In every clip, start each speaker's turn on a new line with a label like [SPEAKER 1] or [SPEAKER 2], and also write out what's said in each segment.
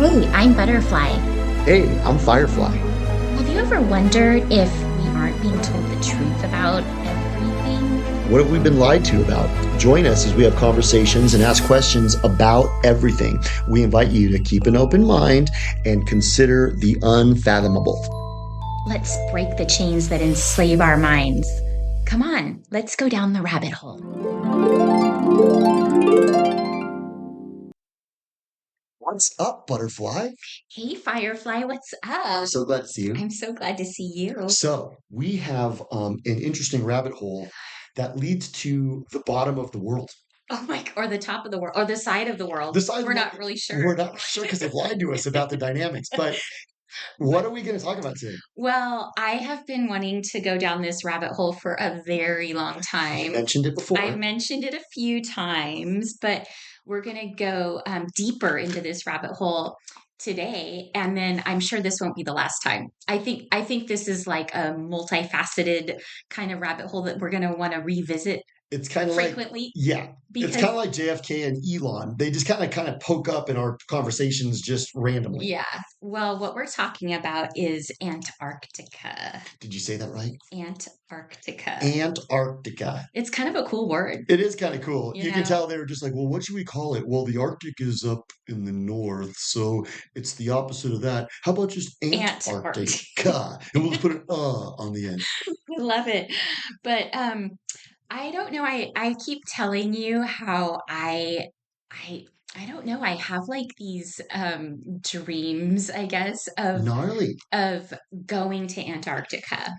[SPEAKER 1] Hey, I'm Butterfly.
[SPEAKER 2] Hey, I'm Firefly.
[SPEAKER 1] Have you ever wondered if we aren't being told the truth about everything?
[SPEAKER 2] What have we been lied to about? Join us as we have conversations and ask questions about everything. We invite you to keep an open mind and consider the unfathomable.
[SPEAKER 1] Let's break the chains that enslave our minds. Come on, let's go down the rabbit hole.
[SPEAKER 2] What's up, Butterfly?
[SPEAKER 1] Hey, Firefly, what's
[SPEAKER 2] I'm
[SPEAKER 1] up?
[SPEAKER 2] so glad to see you.
[SPEAKER 1] I'm so glad to see you.
[SPEAKER 2] So, we have an interesting rabbit hole that leads to the bottom of the world.
[SPEAKER 1] Oh my, or the top of the world, or the side of the world.
[SPEAKER 2] The size
[SPEAKER 1] We're
[SPEAKER 2] of
[SPEAKER 1] not really
[SPEAKER 2] we're
[SPEAKER 1] sure.
[SPEAKER 2] not sure because they've lied to us about the dynamics. But what are we going to talk about today?
[SPEAKER 1] Well, I have been wanting to go down this rabbit hole for a very long
[SPEAKER 2] You
[SPEAKER 1] time.
[SPEAKER 2] mentioned it
[SPEAKER 1] I
[SPEAKER 2] before.
[SPEAKER 1] mentioned it a few times, but we're going to go deeper into this rabbit hole today, and then I'm sure this won't be the last time. I think this is like a multifaceted kind of rabbit hole that we're going to want to revisit
[SPEAKER 2] It's kind of like,
[SPEAKER 1] frequently
[SPEAKER 2] yeah, it's kind
[SPEAKER 1] because
[SPEAKER 2] of like JFK and Elon. They just kind of poke up in our conversations just randomly.
[SPEAKER 1] yeah, well, what we're talking about is Antarctica.
[SPEAKER 2] Did you say that right?
[SPEAKER 1] Antarctica.
[SPEAKER 2] Antarctica.
[SPEAKER 1] It's kind of a cool word,
[SPEAKER 2] It is kind of cool.
[SPEAKER 1] you
[SPEAKER 2] You can
[SPEAKER 1] know.
[SPEAKER 2] tell they were just like, well, what should we call it? Well, the Arctic is up in the north, so it's the opposite of that. How about just
[SPEAKER 1] Antarctica.
[SPEAKER 2] Antarctica? And we'll just put an on the end.
[SPEAKER 1] I love it. But I don't know. I keep telling you how I I don't know. I have like these dreams, I guess,
[SPEAKER 2] Gnarly.
[SPEAKER 1] of going to Antarctica.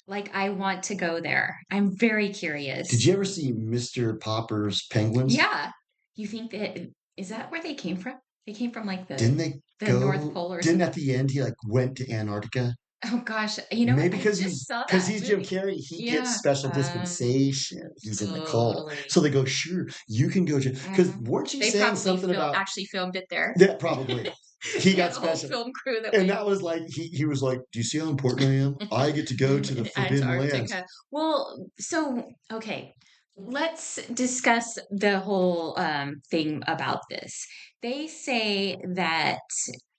[SPEAKER 1] Like I want to go there. I'm very
[SPEAKER 2] Did
[SPEAKER 1] curious.
[SPEAKER 2] you ever see Mr. Popper's penguins?
[SPEAKER 1] Yeah. You think that is that where they came from? They came from like
[SPEAKER 2] Didn't they
[SPEAKER 1] the North
[SPEAKER 2] go?
[SPEAKER 1] Pole or
[SPEAKER 2] Didn't at
[SPEAKER 1] something.
[SPEAKER 2] the end he like went to Antarctica?
[SPEAKER 1] Oh gosh, you know what?
[SPEAKER 2] Maybe
[SPEAKER 1] I just saw
[SPEAKER 2] because
[SPEAKER 1] that
[SPEAKER 2] he's Jim
[SPEAKER 1] movie.
[SPEAKER 2] Carrey, he gets
[SPEAKER 1] Yeah.
[SPEAKER 2] special dispensation. He's in the cult.
[SPEAKER 1] Totally.
[SPEAKER 2] So they go, sure, you can go to because
[SPEAKER 1] Mhm.
[SPEAKER 2] weren't you
[SPEAKER 1] They
[SPEAKER 2] saying
[SPEAKER 1] probably
[SPEAKER 2] something about
[SPEAKER 1] actually filmed it there.
[SPEAKER 2] that probably he
[SPEAKER 1] They had
[SPEAKER 2] got
[SPEAKER 1] a whole
[SPEAKER 2] special.
[SPEAKER 1] film crew that
[SPEAKER 2] And
[SPEAKER 1] went
[SPEAKER 2] that was like he was like, do you see how important I am? I get to go to the
[SPEAKER 1] in
[SPEAKER 2] forbidden lands.
[SPEAKER 1] Antarctica. Well, so okay, let's discuss the whole thing about this. They say that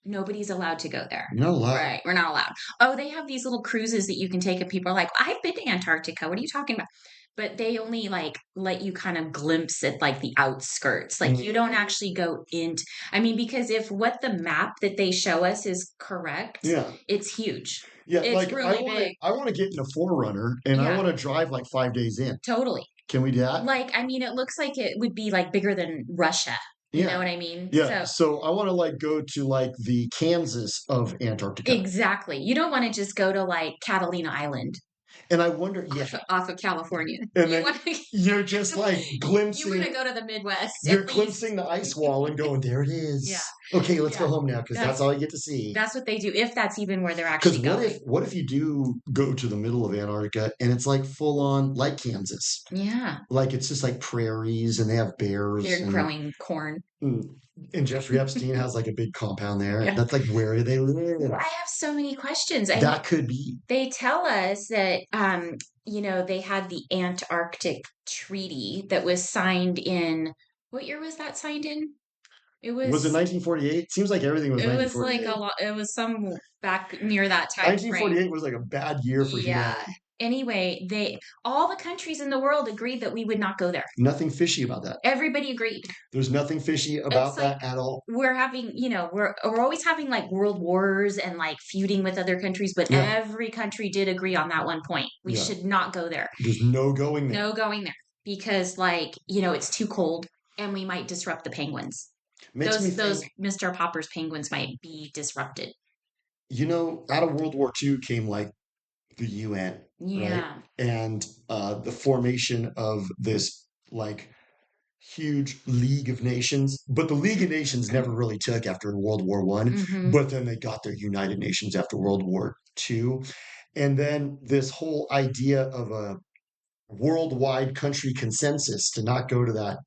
[SPEAKER 1] nobody's allowed to go there.
[SPEAKER 2] You're not allowed.
[SPEAKER 1] Right, we're not allowed. Oh, they have these little cruises that you can take, and people are like, "I've been to Antarctica. What are you talking about?" But they only like let you kind of glimpse at like the outskirts. Like you don't
[SPEAKER 2] Mm,
[SPEAKER 1] actually go into. I mean, because if what the map that they show us is correct,
[SPEAKER 2] yeah.
[SPEAKER 1] it's huge.
[SPEAKER 2] Yeah,
[SPEAKER 1] It's
[SPEAKER 2] like
[SPEAKER 1] really big.
[SPEAKER 2] I want to get in a forerunner and I
[SPEAKER 1] Yeah,
[SPEAKER 2] want to drive like 5 days in.
[SPEAKER 1] totally.
[SPEAKER 2] Can we do that?
[SPEAKER 1] Like, I mean, it looks like it would be like bigger than Russia. You know
[SPEAKER 2] Yeah.
[SPEAKER 1] what I mean?
[SPEAKER 2] Yeah.
[SPEAKER 1] So,
[SPEAKER 2] So I want to like go to like the Kansas of Antarctica.
[SPEAKER 1] exactly. You don't want to just go to like Catalina Island
[SPEAKER 2] And I wonder, yeah.
[SPEAKER 1] off of California.
[SPEAKER 2] And
[SPEAKER 1] You
[SPEAKER 2] then
[SPEAKER 1] want to
[SPEAKER 2] you're just like
[SPEAKER 1] you want to
[SPEAKER 2] glimpsing,
[SPEAKER 1] go to the Midwest
[SPEAKER 2] you're
[SPEAKER 1] at least.
[SPEAKER 2] glimpsing the ice wall and going, there it
[SPEAKER 1] Yeah.
[SPEAKER 2] is. Okay, let's go
[SPEAKER 1] Yeah.
[SPEAKER 2] home now because that's
[SPEAKER 1] That's
[SPEAKER 2] all you get to see.
[SPEAKER 1] that's what they do if that's even where they're
[SPEAKER 2] Because
[SPEAKER 1] actually going.
[SPEAKER 2] what if you do go to the middle of Antarctica and it's like full on like Kansas?
[SPEAKER 1] Yeah.
[SPEAKER 2] Like it's just like prairies and they have bears
[SPEAKER 1] They're growing corn.
[SPEAKER 2] and and Jeffrey Epstein has like a big compound there. And
[SPEAKER 1] Yeah.
[SPEAKER 2] that's like where they live.
[SPEAKER 1] I have so many questions. I mean,
[SPEAKER 2] That could be.
[SPEAKER 1] they tell us that they had the Antarctic Treaty that was signed in what year was that signed in? It
[SPEAKER 2] Was it
[SPEAKER 1] was
[SPEAKER 2] 1948? Seems like everything was
[SPEAKER 1] it was like a
[SPEAKER 2] 1948.
[SPEAKER 1] lot it was some back near that time frame.
[SPEAKER 2] 1948 was like a bad year for
[SPEAKER 1] Yeah.
[SPEAKER 2] humanity.
[SPEAKER 1] Anyway, they all the countries in the world agreed that we would not go there.
[SPEAKER 2] Nothing fishy about that.
[SPEAKER 1] Everybody agreed.
[SPEAKER 2] There's nothing fishy
[SPEAKER 1] It's
[SPEAKER 2] about
[SPEAKER 1] like
[SPEAKER 2] that at all.
[SPEAKER 1] we're having, we're always having like world wars and like feuding with other countries, but
[SPEAKER 2] Yeah,
[SPEAKER 1] every country did agree on that one point. We
[SPEAKER 2] yeah.
[SPEAKER 1] should not go there.
[SPEAKER 2] There's no going there.
[SPEAKER 1] No going there because like, it's too cold and we might disrupt the penguins.
[SPEAKER 2] Makes me
[SPEAKER 1] Those
[SPEAKER 2] think,
[SPEAKER 1] Mr. Popper's penguins might be disrupted.
[SPEAKER 2] out of World War II came like the UN, right?
[SPEAKER 1] Yeah.
[SPEAKER 2] And the formation of this like huge League of Nations. But the League of Nations never really took after World War One,
[SPEAKER 1] Hmm.
[SPEAKER 2] but then they got their United Nations after World War Two. And then this whole idea of a worldwide country consensus to not go to that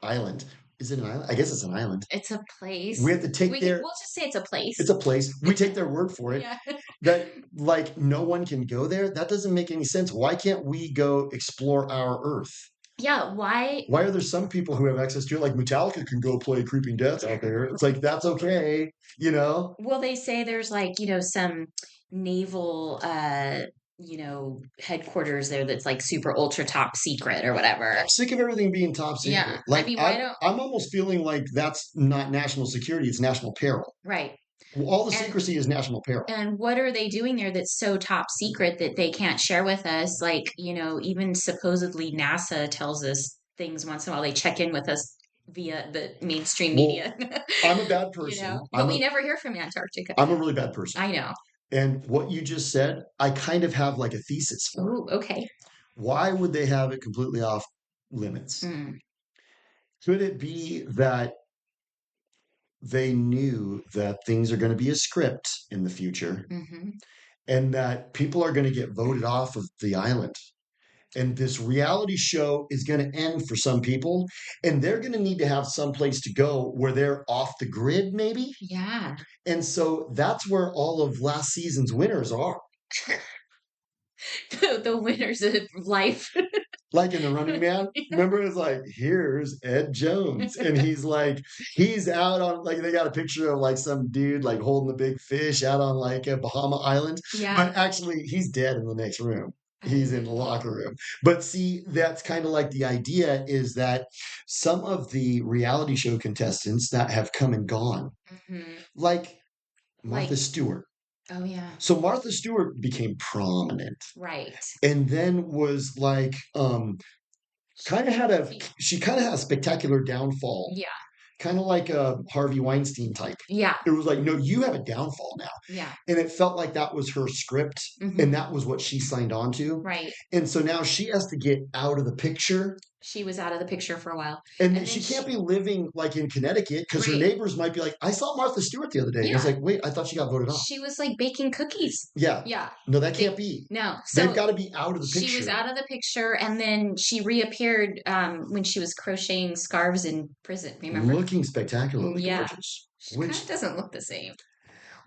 [SPEAKER 2] island. Is it an island? I guess it's an island.
[SPEAKER 1] It's a place.
[SPEAKER 2] We have to take
[SPEAKER 1] We'll just say it's a
[SPEAKER 2] it's
[SPEAKER 1] place.
[SPEAKER 2] a place. We take their word for it.
[SPEAKER 1] Yeah.
[SPEAKER 2] That like no one can go there. That doesn't make any sense. Why can't we go explore our Earth?
[SPEAKER 1] Yeah, why?
[SPEAKER 2] Why are there some people who have access to it? Like Metallica can go play Creeping Death out there. It's like that's okay, you know?
[SPEAKER 1] Well, they say there's like, some naval headquarters there that's like super ultra top secret or whatever.
[SPEAKER 2] I'm sick of everything being top
[SPEAKER 1] Yeah.
[SPEAKER 2] secret.
[SPEAKER 1] I
[SPEAKER 2] Like
[SPEAKER 1] mean, why
[SPEAKER 2] I'm
[SPEAKER 1] don't
[SPEAKER 2] I'm almost feeling like that's not national security, it's national peril.
[SPEAKER 1] right.
[SPEAKER 2] Well, all the
[SPEAKER 1] And
[SPEAKER 2] secrecy is national peril.
[SPEAKER 1] and what are they doing there that's so top secret that they can't share with us? Like, even supposedly NASA tells us things once in a while. They check in with us via the mainstream
[SPEAKER 2] Well,
[SPEAKER 1] media,
[SPEAKER 2] I'm a bad person.
[SPEAKER 1] but we never hear from Antarctica.
[SPEAKER 2] I'm a really bad person.
[SPEAKER 1] I know.
[SPEAKER 2] And what you just said, I kind of have like a thesis for it.
[SPEAKER 1] Ooh, okay.
[SPEAKER 2] Why would they have it completely off limits?
[SPEAKER 1] Mm,
[SPEAKER 2] Could it be that they knew that things are going to be a script in the future
[SPEAKER 1] hmm.
[SPEAKER 2] and that people are going to get voted off of the island? And this reality show is going to end for some people, and they're going to need to have some place to go where they're off the grid, maybe.
[SPEAKER 1] Yeah.
[SPEAKER 2] And so that's where all of last season's winners are.
[SPEAKER 1] The winners of life.
[SPEAKER 2] Like in the Running Man, remember it's like, here's Ed Jones. And he's like, he's out on, like, they got a picture of like some dude like holding the big fish out on like a Bahama Island.
[SPEAKER 1] Yeah.
[SPEAKER 2] But actually, he's dead in the next room. He's in the
[SPEAKER 1] Oh.
[SPEAKER 2] locker room. But see, that's kind of like the idea is that some of the reality show contestants that have come and gone,
[SPEAKER 1] Hmm.
[SPEAKER 2] like Martha
[SPEAKER 1] Like,
[SPEAKER 2] Stewart.
[SPEAKER 1] oh yeah.
[SPEAKER 2] So Martha Stewart became prominent
[SPEAKER 1] Right.
[SPEAKER 2] and then was like kind of had a
[SPEAKER 1] She-
[SPEAKER 2] she kind of had a spectacular downfall,
[SPEAKER 1] Yeah.
[SPEAKER 2] kind of like a Harvey Weinstein type.
[SPEAKER 1] Yeah.
[SPEAKER 2] It was like, no, you have a downfall now.
[SPEAKER 1] Yeah.
[SPEAKER 2] And it felt like that was her script and
[SPEAKER 1] Hmm.
[SPEAKER 2] that was what she signed on to.
[SPEAKER 1] Right.
[SPEAKER 2] And so now she has to get out of the picture.
[SPEAKER 1] She was out of the picture for a while. And
[SPEAKER 2] And
[SPEAKER 1] then
[SPEAKER 2] she can't be living like in Connecticut because her
[SPEAKER 1] right.
[SPEAKER 2] neighbors might be like, I saw Martha Stewart the other day. And it's
[SPEAKER 1] Yeah.
[SPEAKER 2] like, wait, I thought she got voted off.
[SPEAKER 1] She was like baking cookies.
[SPEAKER 2] Yeah.
[SPEAKER 1] Yeah.
[SPEAKER 2] No, that can't
[SPEAKER 1] They,
[SPEAKER 2] be.
[SPEAKER 1] no.
[SPEAKER 2] They've
[SPEAKER 1] So
[SPEAKER 2] got to be out of the
[SPEAKER 1] she was
[SPEAKER 2] picture.
[SPEAKER 1] out of the picture and then she reappeared when she was crocheting scarves in prison. Remember?
[SPEAKER 2] Looking spectacularly
[SPEAKER 1] Yeah.
[SPEAKER 2] gorgeous.
[SPEAKER 1] She kind
[SPEAKER 2] Which
[SPEAKER 1] of doesn't look the same.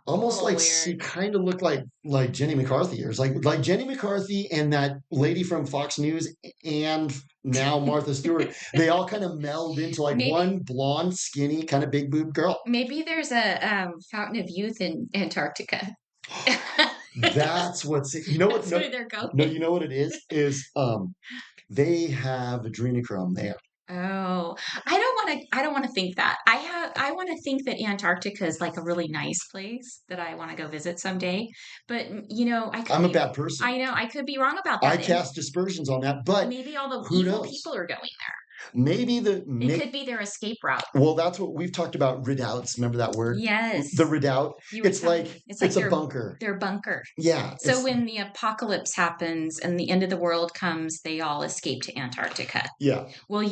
[SPEAKER 1] A
[SPEAKER 2] almost
[SPEAKER 1] little
[SPEAKER 2] like she
[SPEAKER 1] weird.
[SPEAKER 2] kind of looked like Jenny McCarthy or like Jenny McCarthy and that lady from Fox News and now Martha Stewart. They all kind of meld into like
[SPEAKER 1] maybe
[SPEAKER 2] one blonde, skinny, kind of big boob girl.
[SPEAKER 1] maybe there's a fountain of youth in Antarctica.
[SPEAKER 2] That's what's you know what
[SPEAKER 1] That's
[SPEAKER 2] no
[SPEAKER 1] where they're
[SPEAKER 2] no
[SPEAKER 1] going.
[SPEAKER 2] you know what it is they have adrenochrome there.
[SPEAKER 1] Oh, I don't want to think that. I want to think that Antarctica is like a really nice place that I want to go visit someday. But
[SPEAKER 2] I'm a bad person.
[SPEAKER 1] I know I could be wrong about
[SPEAKER 2] I
[SPEAKER 1] that. And
[SPEAKER 2] cast dispersions on that, but
[SPEAKER 1] maybe all the
[SPEAKER 2] who
[SPEAKER 1] evil
[SPEAKER 2] knows?
[SPEAKER 1] people are going
[SPEAKER 2] Maybe the
[SPEAKER 1] there. It could be their escape route.
[SPEAKER 2] well, that's what we've talked about redoubts. Remember that word? The
[SPEAKER 1] Yes.
[SPEAKER 2] redoubt.
[SPEAKER 1] You were
[SPEAKER 2] It's
[SPEAKER 1] telling
[SPEAKER 2] like
[SPEAKER 1] me. It's like
[SPEAKER 2] it's a bunker.
[SPEAKER 1] their bunker.
[SPEAKER 2] Yeah,
[SPEAKER 1] So
[SPEAKER 2] it's
[SPEAKER 1] when the apocalypse happens and the end of the world comes, they all escape to Antarctica.
[SPEAKER 2] yeah.
[SPEAKER 1] Well,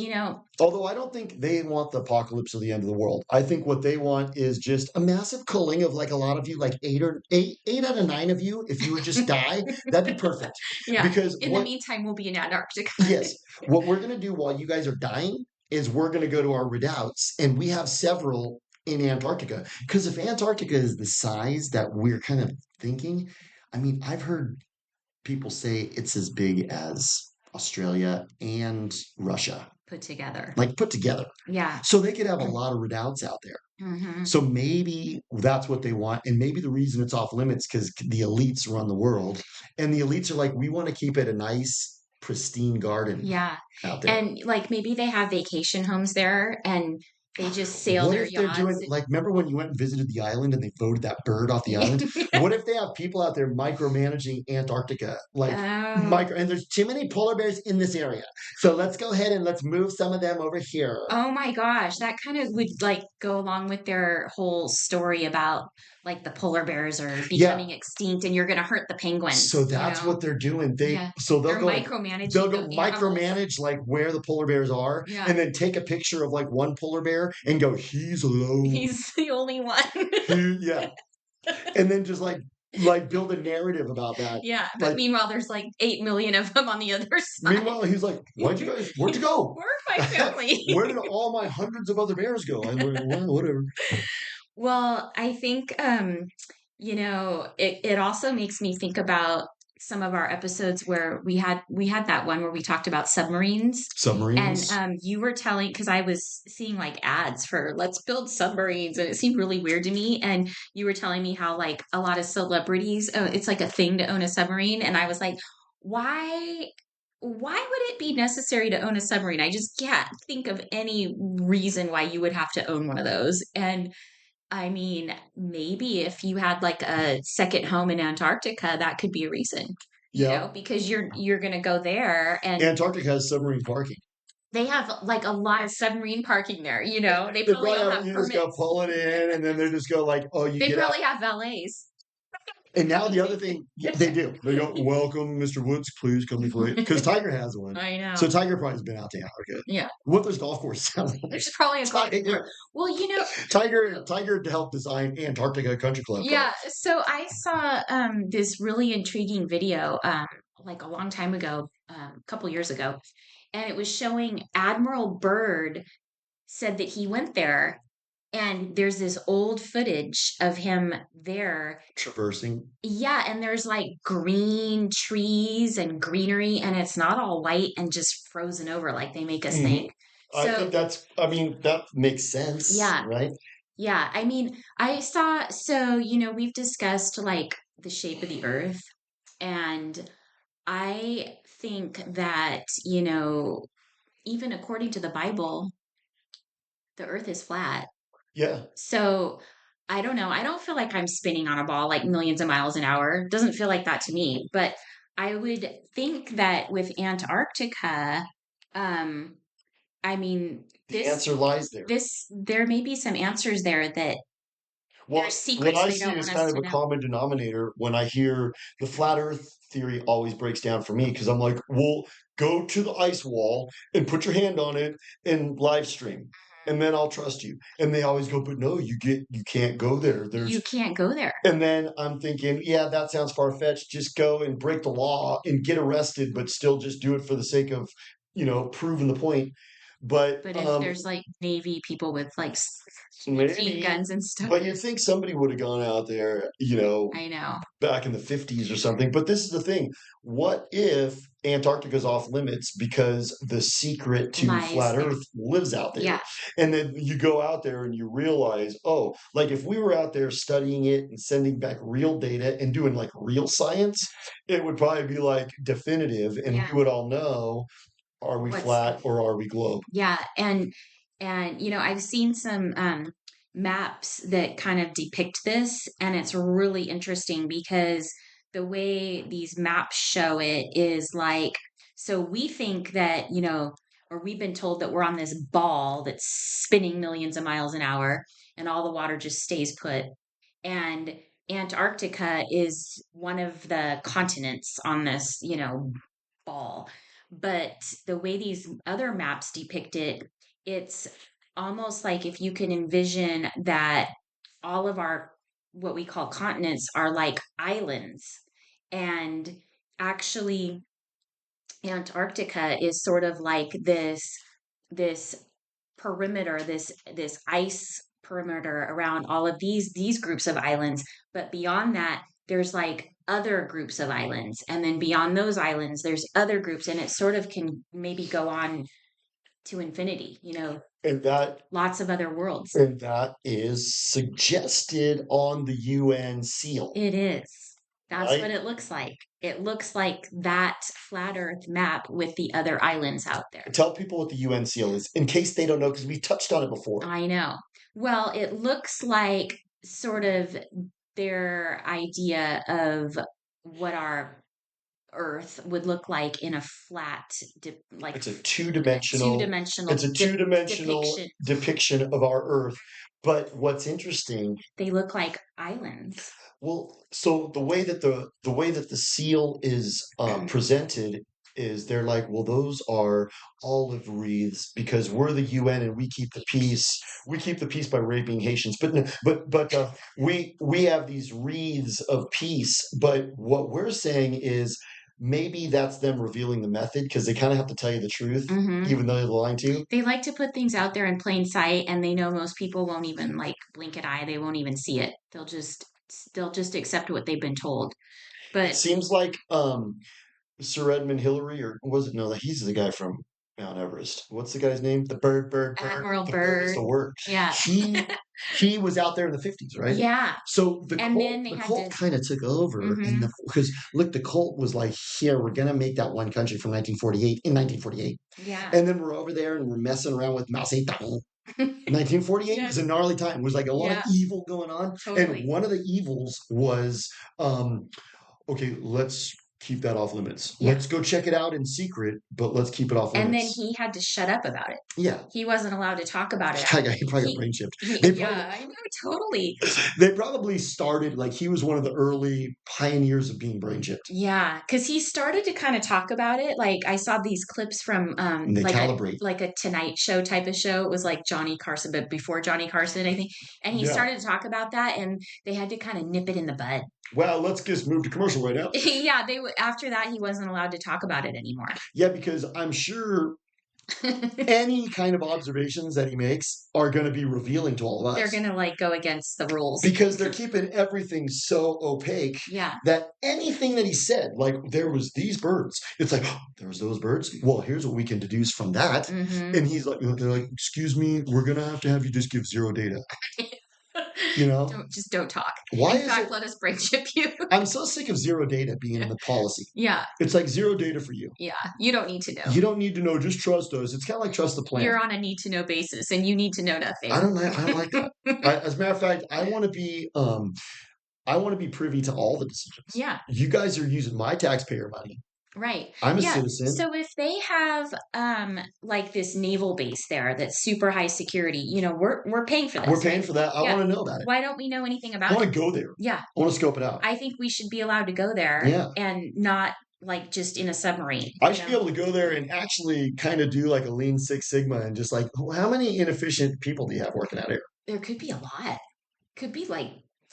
[SPEAKER 2] Although I don't think they want the apocalypse or the end of the world. I think what they want is just a massive culling of like a lot of you, like eight out of nine of you. If you would just die, that'd be perfect.
[SPEAKER 1] yeah.
[SPEAKER 2] Because
[SPEAKER 1] In the meantime, we'll be in Antarctica.
[SPEAKER 2] yes, what we're gonna do while you guys are dying is we're gonna go to our redoubts, and we have several in Antarctica. Because if Antarctica is the size that we're kind of thinking, I mean, I've heard people say it's as big as Australia and Russia,
[SPEAKER 1] Put together.
[SPEAKER 2] like put together.
[SPEAKER 1] Yeah.
[SPEAKER 2] So they could have a lot of redoubts out there.
[SPEAKER 1] Hmm.
[SPEAKER 2] So maybe that's what they want. And maybe the reason it's off limits because the elites run the world. And the elites are like, we want to keep it a nice, pristine garden
[SPEAKER 1] Yeah.
[SPEAKER 2] out there.
[SPEAKER 1] And like maybe they have vacation homes there and they just sail
[SPEAKER 2] What
[SPEAKER 1] their
[SPEAKER 2] if they're
[SPEAKER 1] yachts.
[SPEAKER 2] doing like remember when you went and visited the island and they voted that bird off the island? What if they have people out there micromanaging Antarctica? Like
[SPEAKER 1] Oh.
[SPEAKER 2] micro and there's too many polar bears in this area. So let's go ahead and let's move some of them over here.
[SPEAKER 1] Oh my gosh, that kind of would like go along with their whole story about like the polar bears are
[SPEAKER 2] Yeah.
[SPEAKER 1] becoming extinct and you're going to hurt the penguins,
[SPEAKER 2] So that's what they're doing.
[SPEAKER 1] Yeah.
[SPEAKER 2] So
[SPEAKER 1] They're
[SPEAKER 2] they'll
[SPEAKER 1] micromanaging
[SPEAKER 2] go
[SPEAKER 1] the animals.
[SPEAKER 2] micromanage like where the polar bears are
[SPEAKER 1] Yeah.
[SPEAKER 2] and then take a picture of like one polar bear and go, he's alone.
[SPEAKER 1] He's the only one.
[SPEAKER 2] Yeah. And then just like build a narrative about that.
[SPEAKER 1] Yeah, but
[SPEAKER 2] Like
[SPEAKER 1] meanwhile, there's like 8 million of them on the other side.
[SPEAKER 2] meanwhile, he's like, where'd you go?
[SPEAKER 1] Where's my family?
[SPEAKER 2] Where did all my hundreds of other bears go? I'm like, well, whatever.
[SPEAKER 1] Well, I think it also makes me think about some of our episodes where we had that one where we talked about submarines. And
[SPEAKER 2] Submarines.
[SPEAKER 1] you were telling, because I was seeing like ads for let's build submarines, and it seemed really weird to me. And you were telling me how like a lot of celebrities, oh, it's like a thing to own a submarine. And I was like, why? Why would it be necessary to own a submarine? I just can't think of any reason why you would have to own one of those. And I mean, maybe if you had like a second home in Antarctica, that could be a reason,
[SPEAKER 2] Yeah.
[SPEAKER 1] because you're going to go there and
[SPEAKER 2] Antarctica has submarine parking.
[SPEAKER 1] they have like a lot of submarine parking there, They
[SPEAKER 2] They
[SPEAKER 1] probably
[SPEAKER 2] probably
[SPEAKER 1] all
[SPEAKER 2] have,
[SPEAKER 1] have
[SPEAKER 2] you just go
[SPEAKER 1] permits.
[SPEAKER 2] pull it in, and then they just go like, "Oh, you
[SPEAKER 1] They
[SPEAKER 2] get out."
[SPEAKER 1] probably have valets.
[SPEAKER 2] And now the other
[SPEAKER 1] Amazing.
[SPEAKER 2] thing, yeah, they do. They go, "Welcome, Mr. Woods. Please come before you," because Tiger has one.
[SPEAKER 1] I
[SPEAKER 2] So
[SPEAKER 1] know.
[SPEAKER 2] Tiger probably has been out to Africa.
[SPEAKER 1] Yeah.
[SPEAKER 2] What there's golf courses out there.
[SPEAKER 1] There's probably a golf course.
[SPEAKER 2] Tiger,
[SPEAKER 1] Well,
[SPEAKER 2] Tiger helped design Antarctica Country Club, bro.
[SPEAKER 1] yeah, so I saw this really intriguing video like a long time ago, a couple years ago, and it was showing Admiral Byrd said that he went there and there's this old footage of him there.
[SPEAKER 2] Traversing.
[SPEAKER 1] Yeah, and there's like green trees and greenery and it's not all white and just frozen over like they make us
[SPEAKER 2] Hmm.
[SPEAKER 1] think.
[SPEAKER 2] I think
[SPEAKER 1] So,
[SPEAKER 2] I mean, that makes sense,
[SPEAKER 1] yeah,
[SPEAKER 2] right?
[SPEAKER 1] yeah. I mean, I saw, so, we've discussed like the shape of the earth, and I think that, even according to the Bible, the earth is flat.
[SPEAKER 2] Yeah.
[SPEAKER 1] So I don't know. I don't feel like I'm spinning on a ball like millions of miles an hour. Doesn't feel like that to me. But I would think that with Antarctica, um, I mean,
[SPEAKER 2] The answer lies there.
[SPEAKER 1] there may be some answers there that there's
[SPEAKER 2] Well, what
[SPEAKER 1] secrets
[SPEAKER 2] I
[SPEAKER 1] they
[SPEAKER 2] see
[SPEAKER 1] don't
[SPEAKER 2] is
[SPEAKER 1] want
[SPEAKER 2] kind
[SPEAKER 1] us
[SPEAKER 2] of
[SPEAKER 1] to
[SPEAKER 2] a
[SPEAKER 1] know.
[SPEAKER 2] common denominator when I hear the flat earth theory always breaks down for me because I'm like, well, go to the ice wall and put your hand on it and live stream, and then I'll trust you. And they always go, but no, you can't go there.
[SPEAKER 1] You
[SPEAKER 2] There's
[SPEAKER 1] can't go there.
[SPEAKER 2] And then I'm thinking, yeah, that sounds far fetched. Just go and break the law and get arrested, but still just do it for the sake of, proving the point. But
[SPEAKER 1] But if there's like Navy people with like machine
[SPEAKER 2] maybe,
[SPEAKER 1] guns and stuff,
[SPEAKER 2] but you'd think somebody would have gone out there,
[SPEAKER 1] I know.
[SPEAKER 2] back in the 50s or something. But this is the thing. What if Antarctica's off limits because the secret to
[SPEAKER 1] Lies
[SPEAKER 2] flat
[SPEAKER 1] there.
[SPEAKER 2] Earth lives out there?
[SPEAKER 1] Yeah.
[SPEAKER 2] And then you go out there and you realize, oh, like if we were out there studying it and sending back real data and doing like real science, it would probably be like definitive and
[SPEAKER 1] Yeah.
[SPEAKER 2] we would all know, are we
[SPEAKER 1] What's
[SPEAKER 2] flat or are we globe?
[SPEAKER 1] Yeah, and I've seen some maps that kind of depict this, and it's really interesting because the way these maps show it is like, so we think that, or we've been told that we're on this ball that's spinning millions of miles an hour and all the water just stays put. And Antarctica is one of the continents on this, ball. But the way these other maps depict it, it's almost like if you can envision that all of our, what we call continents, are like islands. And actually, Antarctica is sort of like this perimeter, this ice perimeter around all of these groups of islands. But beyond that, there's like other groups of islands, and then beyond those islands, there's other groups, and it sort of can maybe go on to infinity.
[SPEAKER 2] And that
[SPEAKER 1] Lots of other worlds.
[SPEAKER 2] and that is suggested on the UN seal,
[SPEAKER 1] It is. That's what
[SPEAKER 2] right?
[SPEAKER 1] it looks like. It looks like that flat Earth map with the other islands out there.
[SPEAKER 2] Tell people what the UN seal is in case they don't know, because we touched on it before.
[SPEAKER 1] I know. Well, it looks like sort of their idea of what our Earth would look like in a flat, like
[SPEAKER 2] It's a
[SPEAKER 1] two-dimensional
[SPEAKER 2] two-dimensional
[SPEAKER 1] depiction.
[SPEAKER 2] depiction of our Earth. But what's interesting,
[SPEAKER 1] They look like islands.
[SPEAKER 2] well, so the way that the seal is presented is they're like, well, those are olive wreaths because we're the UN and we keep the peace. We keep the peace by raping Haitians, but we have these wreaths of peace. But what we're saying is maybe that's them revealing the method because they kind of have to tell you the truth,
[SPEAKER 1] Hmm.
[SPEAKER 2] even though they're lying to you.
[SPEAKER 1] They like to put things out there in plain sight, and they know most people won't even like blink an eye. They won't even see it. They'll just accept what they've been told.
[SPEAKER 2] It
[SPEAKER 1] But
[SPEAKER 2] seems like Sir Edmund Hillary, or was it no? He's the guy from Mount Everest. What's the guy's name? The bird, bird, bird.
[SPEAKER 1] Admiral
[SPEAKER 2] The bird is
[SPEAKER 1] Byrd,
[SPEAKER 2] the word.
[SPEAKER 1] yeah,
[SPEAKER 2] He he was out there in the 50s, right?
[SPEAKER 1] yeah.
[SPEAKER 2] So
[SPEAKER 1] And then they
[SPEAKER 2] the
[SPEAKER 1] had
[SPEAKER 2] cult
[SPEAKER 1] to,
[SPEAKER 2] kind of took over, and
[SPEAKER 1] hmm
[SPEAKER 2] because look, the cult was like, here, we're gonna make that one country from 1948 in 1948,
[SPEAKER 1] yeah.
[SPEAKER 2] and then we're over there and we're messing around with Mao Zedong. 1948 was
[SPEAKER 1] Yes,
[SPEAKER 2] a gnarly time. It was like a lot of
[SPEAKER 1] yeah,
[SPEAKER 2] evil going on, and
[SPEAKER 1] totally.
[SPEAKER 2] one of the evils was um, okay, let's keep that off limits.
[SPEAKER 1] Yeah.
[SPEAKER 2] Let's go check it out in secret, but let's keep it off
[SPEAKER 1] And then
[SPEAKER 2] limits.
[SPEAKER 1] he had to shut up about it.
[SPEAKER 2] Yeah.
[SPEAKER 1] He wasn't allowed to talk about it
[SPEAKER 2] He
[SPEAKER 1] after.
[SPEAKER 2] probably got brain chipped. They probably
[SPEAKER 1] Yeah, I know, totally.
[SPEAKER 2] they probably started like he was one of the early pioneers of being brain chipped.
[SPEAKER 1] Yeah, because he started to kind of talk about it. Like I saw these clips from
[SPEAKER 2] And they calibrate.
[SPEAKER 1] like a Tonight Show type of show. It was like Johnny Carson, but before Johnny Carson, I think. And he
[SPEAKER 2] Yeah.
[SPEAKER 1] started to talk about that, and they had to kind of nip it in the bud.
[SPEAKER 2] Well, let's just move to commercial right now.
[SPEAKER 1] Yeah, after that he wasn't allowed to talk about it anymore.
[SPEAKER 2] Yeah, because I'm sure any kind of observations that he makes are going to be revealing to all of
[SPEAKER 1] They're
[SPEAKER 2] us
[SPEAKER 1] gonna like go against the rules.
[SPEAKER 2] because they're keeping everything so opaque
[SPEAKER 1] Yeah.
[SPEAKER 2] that anything that he said, like there was these birds, it's like, oh, there was those birds. Well, here's what we can deduce from that.
[SPEAKER 1] hmm
[SPEAKER 2] And he's like, they're like, excuse me, we're going to have you just give zero data. You know,
[SPEAKER 1] don't talk.
[SPEAKER 2] why
[SPEAKER 1] In
[SPEAKER 2] is
[SPEAKER 1] fact,
[SPEAKER 2] it?
[SPEAKER 1] let us brain chip you.
[SPEAKER 2] I'm so sick of zero data being in the policy.
[SPEAKER 1] Yeah,
[SPEAKER 2] It's like zero data for you.
[SPEAKER 1] yeah. You don't need to know.
[SPEAKER 2] You don't need to know, just trust us. It's kind of like trust the plan.
[SPEAKER 1] You're on a need to know basis, and you need to know nothing.
[SPEAKER 2] I don't like that. As a matter of fact, I want to be privy to all the decisions.
[SPEAKER 1] Yeah,
[SPEAKER 2] You guys are using my taxpayer money.
[SPEAKER 1] right.
[SPEAKER 2] I'm a
[SPEAKER 1] Yeah.
[SPEAKER 2] citizen.
[SPEAKER 1] So if they have like this naval base there that's super high security, we're paying for
[SPEAKER 2] We're
[SPEAKER 1] this,
[SPEAKER 2] paying
[SPEAKER 1] right?
[SPEAKER 2] for that. I
[SPEAKER 1] Yeah.
[SPEAKER 2] want to know about it.
[SPEAKER 1] Why don't we know anything
[SPEAKER 2] I
[SPEAKER 1] about
[SPEAKER 2] want
[SPEAKER 1] it?
[SPEAKER 2] to go there.
[SPEAKER 1] Yeah.
[SPEAKER 2] I want to scope it out.
[SPEAKER 1] I think we should be allowed to go there
[SPEAKER 2] Yeah.
[SPEAKER 1] and not like just in a submarine,
[SPEAKER 2] I should be able to go there and actually kind of do like a Lean Six Sigma and just like, how many inefficient people do you have working out here?
[SPEAKER 1] There could be a lot. Could be like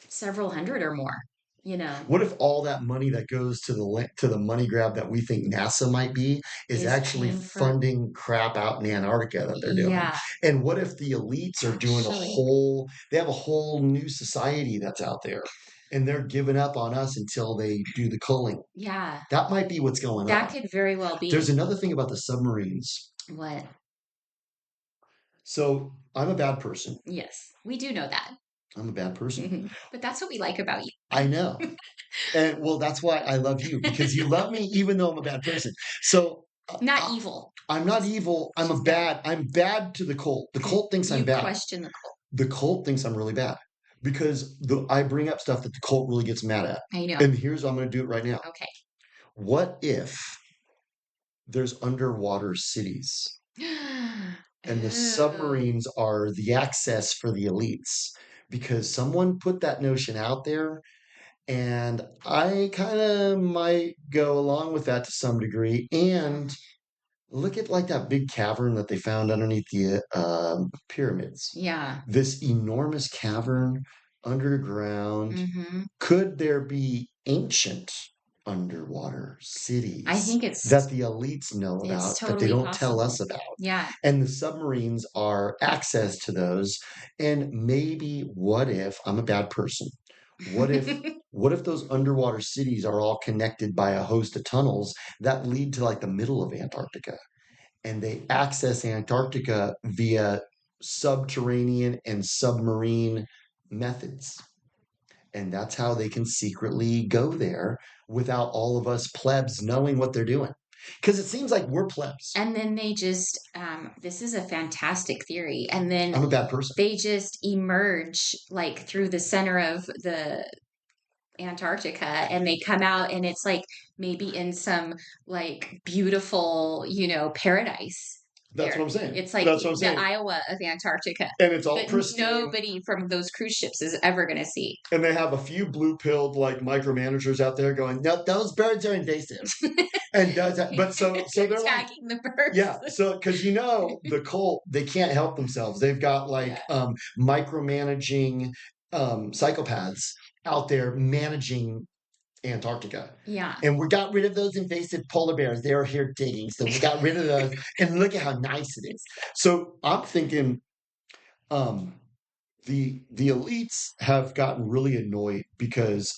[SPEAKER 1] several hundred or more, you know,
[SPEAKER 2] What if all that money that goes to to the money grab that we think NASA might be is
[SPEAKER 1] is
[SPEAKER 2] actually
[SPEAKER 1] paying for,
[SPEAKER 2] funding crap out in Antarctica that they're doing?
[SPEAKER 1] yeah,
[SPEAKER 2] And what if the elites are doing
[SPEAKER 1] actually,
[SPEAKER 2] they have a whole new society that's out there and they're giving up on us until they do the culling?
[SPEAKER 1] yeah,
[SPEAKER 2] That might be what's going
[SPEAKER 1] that
[SPEAKER 2] on.
[SPEAKER 1] could very well
[SPEAKER 2] There's
[SPEAKER 1] be.
[SPEAKER 2] another thing about the submarines.
[SPEAKER 1] What?
[SPEAKER 2] So I'm a bad person.
[SPEAKER 1] Yes, we do know that.
[SPEAKER 2] I'm a bad person.
[SPEAKER 1] But that's what we like about you.
[SPEAKER 2] I know. And well, that's why I love you because you love me even though I'm a bad person. So
[SPEAKER 1] Not evil.
[SPEAKER 2] I'm not evil.
[SPEAKER 1] She's bad.
[SPEAKER 2] I'm bad to the cult. The cult thinks I'm
[SPEAKER 1] You
[SPEAKER 2] bad.
[SPEAKER 1] question the cult.
[SPEAKER 2] The cult thinks I'm really bad because I bring up stuff that the cult really gets mad at.
[SPEAKER 1] I know.
[SPEAKER 2] And here's I'm going to do it right now.
[SPEAKER 1] Okay.
[SPEAKER 2] What if there's underwater cities and the
[SPEAKER 1] Oh,
[SPEAKER 2] submarines are the access for the elites? Because someone put that notion out there, and I kind of might go along with that to some degree. And look at like that big cavern that they found underneath the pyramids.
[SPEAKER 1] yeah.
[SPEAKER 2] This enormous cavern underground.
[SPEAKER 1] hmm
[SPEAKER 2] Could there be ancient underwater
[SPEAKER 1] I
[SPEAKER 2] cities
[SPEAKER 1] think
[SPEAKER 2] that the elites know about
[SPEAKER 1] it's
[SPEAKER 2] that they
[SPEAKER 1] totally
[SPEAKER 2] don't tell
[SPEAKER 1] possible.
[SPEAKER 2] us about?
[SPEAKER 1] Yeah.
[SPEAKER 2] And the submarines are access to those. And maybe what if I'm a bad person? What if what if those underwater cities are all connected by a host of tunnels that lead to like the middle of Antarctica? And they access Antarctica via subterranean and submarine methods. And that's how they can secretly go there without all of us plebs knowing what they're doing. Because it seems like we're plebs.
[SPEAKER 1] And then they just, this is a fantastic theory. And then
[SPEAKER 2] I'm a bad person.
[SPEAKER 1] they just emerge like through the center of the Antarctica and they come out and it's like maybe in some like beautiful, paradise
[SPEAKER 2] That's what
[SPEAKER 1] there.
[SPEAKER 2] I'm saying.
[SPEAKER 1] It's like
[SPEAKER 2] That's what I'm
[SPEAKER 1] the
[SPEAKER 2] saying.
[SPEAKER 1] Iowa of Antarctica
[SPEAKER 2] And it's all
[SPEAKER 1] that
[SPEAKER 2] pristine.
[SPEAKER 1] nobody from those cruise ships is ever going to see.
[SPEAKER 2] And they have a few blue-pilled like micromanagers out there going, "No, those birds are invasive." And does that, but so they're like,
[SPEAKER 1] tagging the birds.
[SPEAKER 2] yeah, so because the cult, they can't help themselves. They've got like
[SPEAKER 1] Yeah.
[SPEAKER 2] micromanaging psychopaths out there managing Antarctica.
[SPEAKER 1] Yeah.
[SPEAKER 2] And we got rid of those invasive polar bears. They were here digging. So we got rid of those. And look at how nice it is. So I'm thinking um, the elites have gotten really annoyed because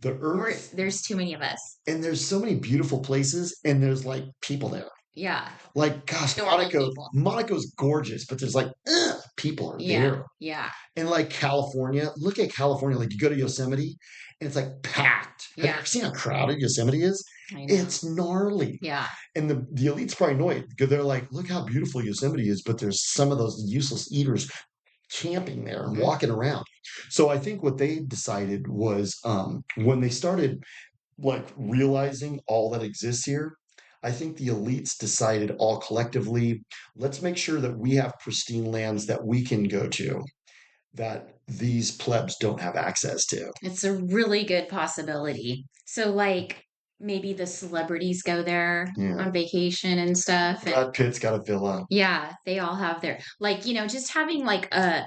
[SPEAKER 2] The Earth,
[SPEAKER 1] There's too many of us.
[SPEAKER 2] and there's so many beautiful places, and there's like people there.
[SPEAKER 1] Yeah.
[SPEAKER 2] Like, gosh,
[SPEAKER 1] Normal people.
[SPEAKER 2] Monaco's gorgeous, but there's like people are
[SPEAKER 1] Yeah.
[SPEAKER 2] there.
[SPEAKER 1] Yeah.
[SPEAKER 2] And like California, look at California. Like you go to Yosemite, and it's like packed. Have you
[SPEAKER 1] Yeah.
[SPEAKER 2] ever seen how crowded Yosemite is?
[SPEAKER 1] I know.
[SPEAKER 2] It's gnarly.
[SPEAKER 1] Yeah.
[SPEAKER 2] And the elites probably know it because they're like, look how beautiful Yosemite is, but there's some of those useless eaters camping there and
[SPEAKER 1] Mm.
[SPEAKER 2] walking around. So I think what they decided was when they started like realizing all that exists here, I think the elites decided all collectively, let's make sure that we have pristine lands that we can go to that these plebs don't have access to.
[SPEAKER 1] It's a really good possibility. So, like, maybe the celebrities go there
[SPEAKER 2] Yeah.
[SPEAKER 1] on vacation and stuff. And
[SPEAKER 2] Brad Pitt's got a villa.
[SPEAKER 1] yeah, they all have their, like, just having like a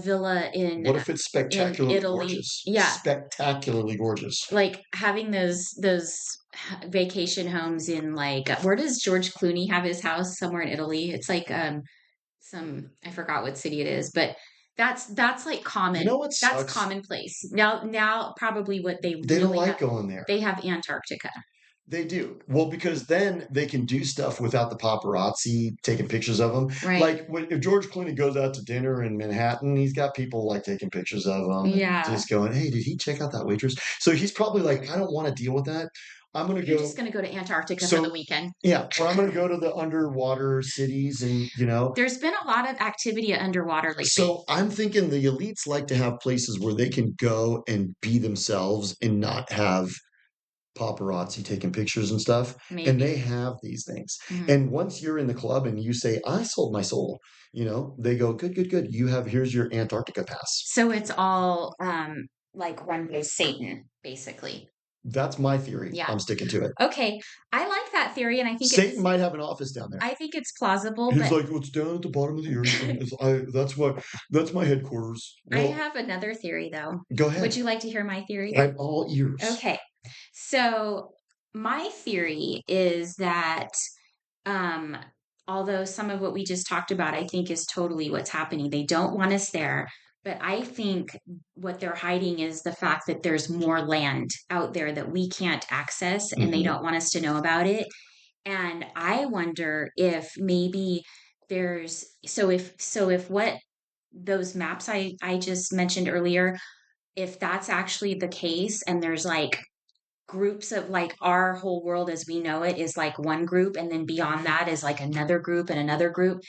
[SPEAKER 1] villa
[SPEAKER 2] What if it's
[SPEAKER 1] in
[SPEAKER 2] spectacularly
[SPEAKER 1] Italy.
[SPEAKER 2] gorgeous?
[SPEAKER 1] Yeah,
[SPEAKER 2] Spectacularly gorgeous.
[SPEAKER 1] like having those vacation homes in like where does George Clooney have his house? Somewhere in Italy. It's like some, I forgot what city it is, but that's like
[SPEAKER 2] You
[SPEAKER 1] common.
[SPEAKER 2] know what
[SPEAKER 1] That's
[SPEAKER 2] sucks?
[SPEAKER 1] commonplace. Now probably what they
[SPEAKER 2] They don't
[SPEAKER 1] really
[SPEAKER 2] like
[SPEAKER 1] have,
[SPEAKER 2] going there.
[SPEAKER 1] they have Antarctica.
[SPEAKER 2] They do. Well, because then they can do stuff without the paparazzi taking pictures of them.
[SPEAKER 1] Right.
[SPEAKER 2] Like if George Clooney goes out to dinner in Manhattan, he's got people like taking pictures of him and
[SPEAKER 1] Yeah.
[SPEAKER 2] just going, "Hey, did he check out that waitress?" So he's probably like, "I don't want to deal with that. I'm gonna
[SPEAKER 1] You're
[SPEAKER 2] go."
[SPEAKER 1] just going to go to Antarctica for the
[SPEAKER 2] So
[SPEAKER 1] weekend.
[SPEAKER 2] yeah, or I'm gonna go to the underwater cities and
[SPEAKER 1] There's been a lot of activity underwater lately.
[SPEAKER 2] So I'm thinking the elites like to have places where they can go and be themselves and not have paparazzi taking pictures and stuff. And
[SPEAKER 1] Maybe.
[SPEAKER 2] they have these things.
[SPEAKER 1] Mhm.
[SPEAKER 2] And once you're in the club and you say, I sold my soul, they go, good, good, good. Here's your Antarctica pass.
[SPEAKER 1] So it's all like run by Satan, basically.
[SPEAKER 2] That's my theory.
[SPEAKER 1] Yeah.
[SPEAKER 2] I'm sticking to it.
[SPEAKER 1] Okay. I like that theory, and
[SPEAKER 2] Satan might have an office down there.
[SPEAKER 1] I think it's plausible,
[SPEAKER 2] He's
[SPEAKER 1] but
[SPEAKER 2] like, well, it's down at the bottom of the earth, and that's my headquarters.
[SPEAKER 1] I
[SPEAKER 2] Well,
[SPEAKER 1] have another theory though.
[SPEAKER 2] go
[SPEAKER 1] Would
[SPEAKER 2] ahead.
[SPEAKER 1] you like to hear my theory?
[SPEAKER 2] I'm all ears.
[SPEAKER 1] Okay. So my theory is that um although some of what we just talked about I think is totally what's happening. They don't want us there, but I think what they're hiding is the fact that there's more land out there that we can't access and they
[SPEAKER 2] Mhm.
[SPEAKER 1] don't want us to know about it. And I wonder if maybe there's so if what those maps I just mentioned earlier, if that's actually the case and there's like groups of like our whole world as we know it is like one group and then beyond that is like another group and another group,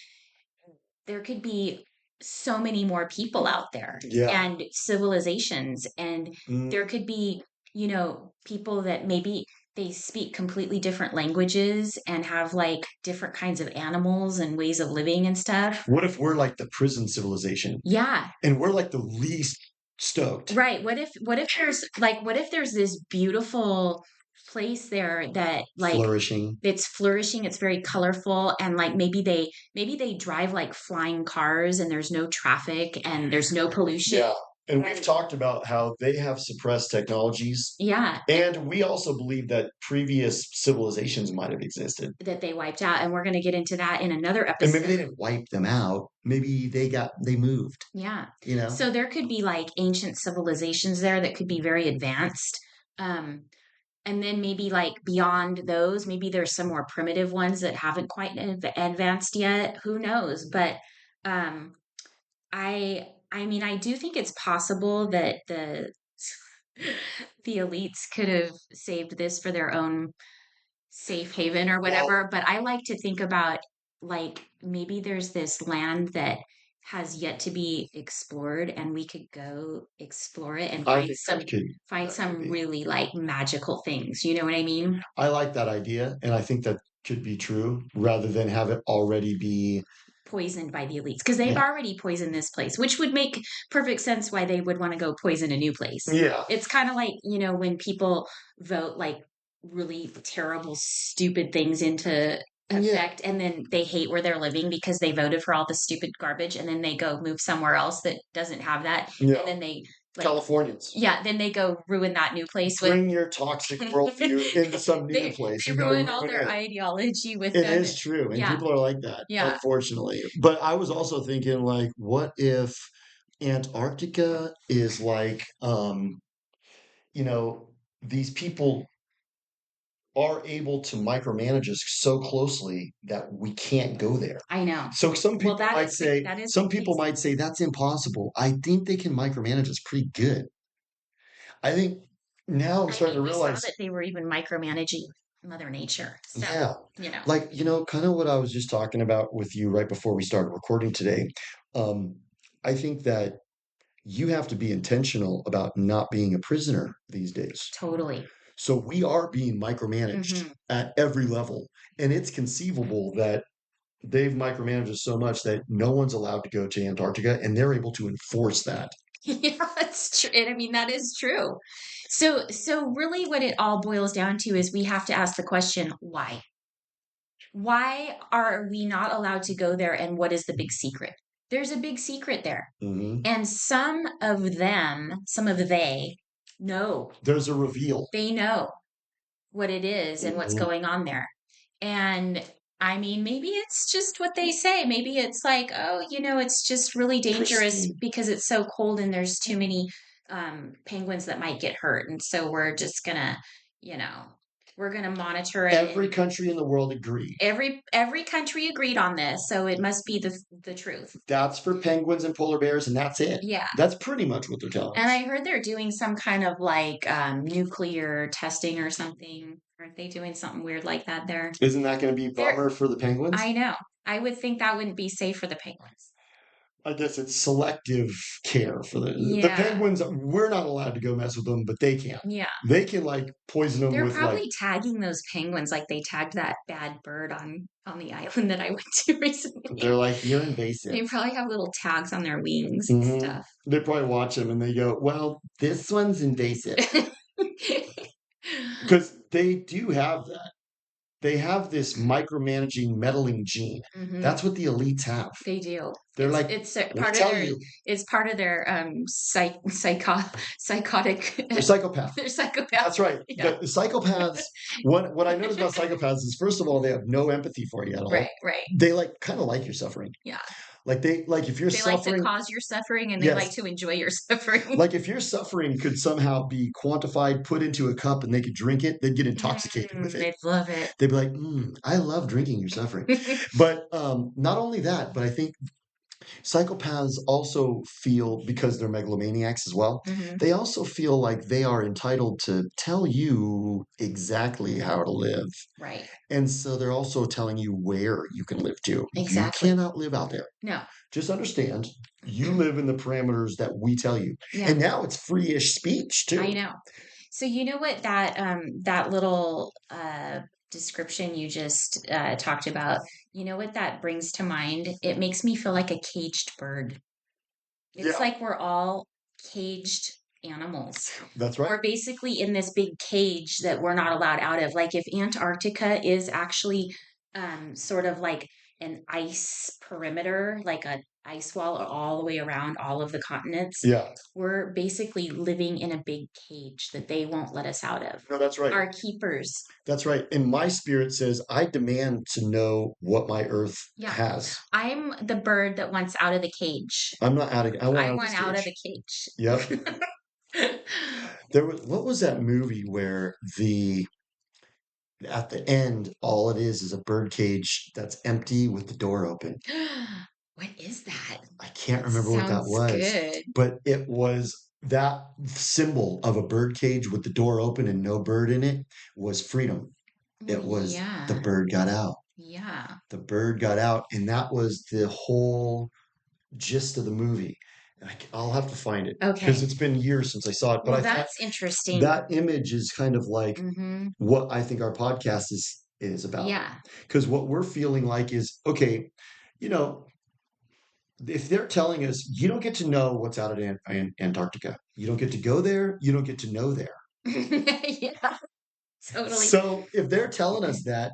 [SPEAKER 1] there could be so many more people out there
[SPEAKER 2] Yeah.
[SPEAKER 1] and civilizations, and there
[SPEAKER 2] Mm.
[SPEAKER 1] could be people that maybe they speak completely different languages and have like different kinds of animals and ways of living and stuff.
[SPEAKER 2] What if we're like the prison civilization
[SPEAKER 1] Yeah.
[SPEAKER 2] and we're like the least stoked?
[SPEAKER 1] Right. What if there's this beautiful place there that like
[SPEAKER 2] Flourishing.
[SPEAKER 1] it's flourishing, it's very colorful, and like maybe they drive like flying cars and there's no traffic and there's no pollution.
[SPEAKER 2] Yeah. And we've
[SPEAKER 1] And
[SPEAKER 2] talked about how they have suppressed technologies.
[SPEAKER 1] yeah,
[SPEAKER 2] And we also believe that previous civilizations might have existed.
[SPEAKER 1] that they wiped out, and we're going to get into that in another
[SPEAKER 2] And maybe they
[SPEAKER 1] episode.
[SPEAKER 2] didn't wipe them out. Maybe they moved,
[SPEAKER 1] Yeah.
[SPEAKER 2] you know?
[SPEAKER 1] So there could be like ancient civilizations there that could be very advanced. Um, and then maybe like beyond those, maybe there's some more primitive ones that haven't quite advanced yet. Who knows? But um, I mean, I do think it's possible that the elites could have saved this for their own safe haven or
[SPEAKER 2] Well,
[SPEAKER 1] whatever. But I like to think about like maybe there's this land that has yet to be explored and we could go explore it and
[SPEAKER 2] I
[SPEAKER 1] find
[SPEAKER 2] think
[SPEAKER 1] some find
[SPEAKER 2] that could
[SPEAKER 1] some
[SPEAKER 2] be.
[SPEAKER 1] really like magical things. You know what I mean?
[SPEAKER 2] I like that idea. And I think that could be true rather than have it already be.
[SPEAKER 1] Poisoned by the elites because they've
[SPEAKER 2] Yeah.
[SPEAKER 1] already poisoned this place, which would make perfect sense why they would want to go poison a new place.
[SPEAKER 2] Yeah.
[SPEAKER 1] It's kind of like, when people vote like really terrible, stupid things into
[SPEAKER 2] Yeah.
[SPEAKER 1] effect and then they hate where they're living because they voted for all the stupid garbage and then they go move somewhere else that doesn't have that.
[SPEAKER 2] Yeah.
[SPEAKER 1] And then they like,
[SPEAKER 2] Californians.
[SPEAKER 1] yeah, then they go ruin that new place with
[SPEAKER 2] Bring your toxic worldview into some new place
[SPEAKER 1] they
[SPEAKER 2] and go
[SPEAKER 1] ruin all
[SPEAKER 2] ruin
[SPEAKER 1] their
[SPEAKER 2] it.
[SPEAKER 1] ideology with
[SPEAKER 2] It
[SPEAKER 1] them.
[SPEAKER 2] is true, and
[SPEAKER 1] Yeah,
[SPEAKER 2] people are like that,
[SPEAKER 1] yeah.
[SPEAKER 2] unfortunately. But I was also thinking, like, what if Antarctica is like, you know, these people are able to micromanage us so closely that we can't go there.
[SPEAKER 1] I know.
[SPEAKER 2] So
[SPEAKER 1] Well, that is the
[SPEAKER 2] some people
[SPEAKER 1] case.
[SPEAKER 2] might say that's impossible. I think they can micromanage us pretty good. I think now I'm
[SPEAKER 1] I
[SPEAKER 2] starting
[SPEAKER 1] mean,
[SPEAKER 2] to
[SPEAKER 1] we saw
[SPEAKER 2] realize,
[SPEAKER 1] that they were even micromanaging Mother Nature. So,
[SPEAKER 2] yeah,
[SPEAKER 1] you know,
[SPEAKER 2] like, kind of what I was just talking about with you right before we started recording today. Um, I think that you have to be intentional about not being a prisoner these days.
[SPEAKER 1] totally.
[SPEAKER 2] So we are being micromanaged
[SPEAKER 1] Hmm.
[SPEAKER 2] at every level. And it's conceivable that they've micromanaged us so much that no one's allowed to go to Antarctica and they're able to enforce that.
[SPEAKER 1] Yeah, it's true. And I mean, that is true. So really what it all boils down to is we have to ask the question, why? Why are we not allowed to go there? And what is the big secret? There's a big secret there.
[SPEAKER 2] Hmm.
[SPEAKER 1] And some of they know,
[SPEAKER 2] There's a reveal.
[SPEAKER 1] they know what it is and what's
[SPEAKER 2] Hmm.
[SPEAKER 1] going on there. And I mean, maybe it's just what they say. Maybe it's like, oh, it's just really dangerous
[SPEAKER 2] Pristine.
[SPEAKER 1] because it's so cold and there's too many penguins that might get hurt. And so you know, we're gonna monitor it.
[SPEAKER 2] Every country in the world agreed.
[SPEAKER 1] Every country agreed on this, so it must be the truth.
[SPEAKER 2] That's for penguins and polar bears, and that's it.
[SPEAKER 1] Yeah.
[SPEAKER 2] That's pretty much what they're telling
[SPEAKER 1] And I
[SPEAKER 2] us.
[SPEAKER 1] heard they're doing some kind of like nuclear testing or something. Aren't they doing something weird like that there?
[SPEAKER 2] Isn't that going to be a
[SPEAKER 1] They're,
[SPEAKER 2] bummer for the
[SPEAKER 1] I
[SPEAKER 2] penguins?
[SPEAKER 1] know. I would think that wouldn't be safe for the penguins.
[SPEAKER 2] I guess it's selective care for the
[SPEAKER 1] Yeah.
[SPEAKER 2] penguins. We're not allowed to go mess with them, but they can.
[SPEAKER 1] Yeah.
[SPEAKER 2] They can like poison them
[SPEAKER 1] They're
[SPEAKER 2] with like,
[SPEAKER 1] probably tagging those penguins like they tagged that bad bird on the island that I went to
[SPEAKER 2] they're
[SPEAKER 1] recently.
[SPEAKER 2] like, you're invasive.
[SPEAKER 1] They probably have little tags on their wings and
[SPEAKER 2] Hmm.
[SPEAKER 1] stuff.
[SPEAKER 2] They probably watch them and they go, well, this one's invasive because they do have that. They have this micromanaging, meddling gene.
[SPEAKER 1] Hmm.
[SPEAKER 2] That's what the elites have.
[SPEAKER 1] They do.
[SPEAKER 2] They're like, let me tell you,
[SPEAKER 1] It's part of their psychotic
[SPEAKER 2] they're psychopath.
[SPEAKER 1] their psychopath.
[SPEAKER 2] That's right.
[SPEAKER 1] Yeah.
[SPEAKER 2] The psychopaths, what I noticed about psychopaths is, first of all, they have no empathy for you at all.
[SPEAKER 1] Right, right.
[SPEAKER 2] They like kind of like your suffering.
[SPEAKER 1] Yeah.
[SPEAKER 2] Like if you're
[SPEAKER 1] They like to
[SPEAKER 2] suffering,
[SPEAKER 1] cause your suffering and they like
[SPEAKER 2] yes.
[SPEAKER 1] to enjoy your suffering.
[SPEAKER 2] Like if your suffering could somehow be quantified, put into a cup, and they could drink it, they'd get intoxicated with it.
[SPEAKER 1] They love it.
[SPEAKER 2] They'd be like, I love drinking your suffering. But not only that, but I think psychopaths also feel, because they're megalomaniacs as well,
[SPEAKER 1] Hmm.
[SPEAKER 2] they also feel like they are entitled to tell you exactly how to live.
[SPEAKER 1] Right.
[SPEAKER 2] And so they're also telling you where you can live too. You
[SPEAKER 1] Exactly.
[SPEAKER 2] cannot live out there.
[SPEAKER 1] No.
[SPEAKER 2] Just understand you live in the parameters that we tell you.
[SPEAKER 1] Yeah.
[SPEAKER 2] And now it's free-ish speech too.
[SPEAKER 1] I know. So you know what that little description you just talked about, you know what that brings to mind? It makes me feel like a caged bird. It's
[SPEAKER 2] Yeah,
[SPEAKER 1] like we're all caged animals.
[SPEAKER 2] that's right.
[SPEAKER 1] We're basically in this big cage that we're not allowed out of. Like if Antarctica is actually sort of like an ice perimeter, like a ice wall all the way around all of the continents,
[SPEAKER 2] Yeah.
[SPEAKER 1] we're basically living in a big cage that they won't let us out of.
[SPEAKER 2] No, that's right.
[SPEAKER 1] Our keepers.
[SPEAKER 2] That's right. And my spirit says, I demand to know what my earth
[SPEAKER 1] Yeah.
[SPEAKER 2] has.
[SPEAKER 1] I'm the bird that wants out of the cage.
[SPEAKER 2] I'm not out of, I want
[SPEAKER 1] I
[SPEAKER 2] out of
[SPEAKER 1] want
[SPEAKER 2] this
[SPEAKER 1] out of
[SPEAKER 2] cage.
[SPEAKER 1] the cage.
[SPEAKER 2] Yep. What was that movie where at the end, all it is a bird cage that's empty with the door open.
[SPEAKER 1] What is that?
[SPEAKER 2] I can't
[SPEAKER 1] That
[SPEAKER 2] remember what that
[SPEAKER 1] sounds
[SPEAKER 2] was,
[SPEAKER 1] good.
[SPEAKER 2] but it was that symbol of a bird cage with the door open and no bird in it was freedom.
[SPEAKER 1] Well,
[SPEAKER 2] It was the
[SPEAKER 1] yeah.
[SPEAKER 2] bird got out.
[SPEAKER 1] Yeah.
[SPEAKER 2] The bird got out, and that was the whole gist of the movie. I'll have to find it because
[SPEAKER 1] Okay.
[SPEAKER 2] it's been years since I saw it. But
[SPEAKER 1] Well,
[SPEAKER 2] I thought
[SPEAKER 1] that's interesting.
[SPEAKER 2] that image is kind of like
[SPEAKER 1] Hmm.
[SPEAKER 2] what I think our podcast is about.
[SPEAKER 1] Yeah.
[SPEAKER 2] Because what we're feeling like is, okay, you know, if they're telling us you don't get to know what's out at Antarctica, you don't get to go there, you don't get to know there.
[SPEAKER 1] Yeah, totally.
[SPEAKER 2] So if they're telling us that,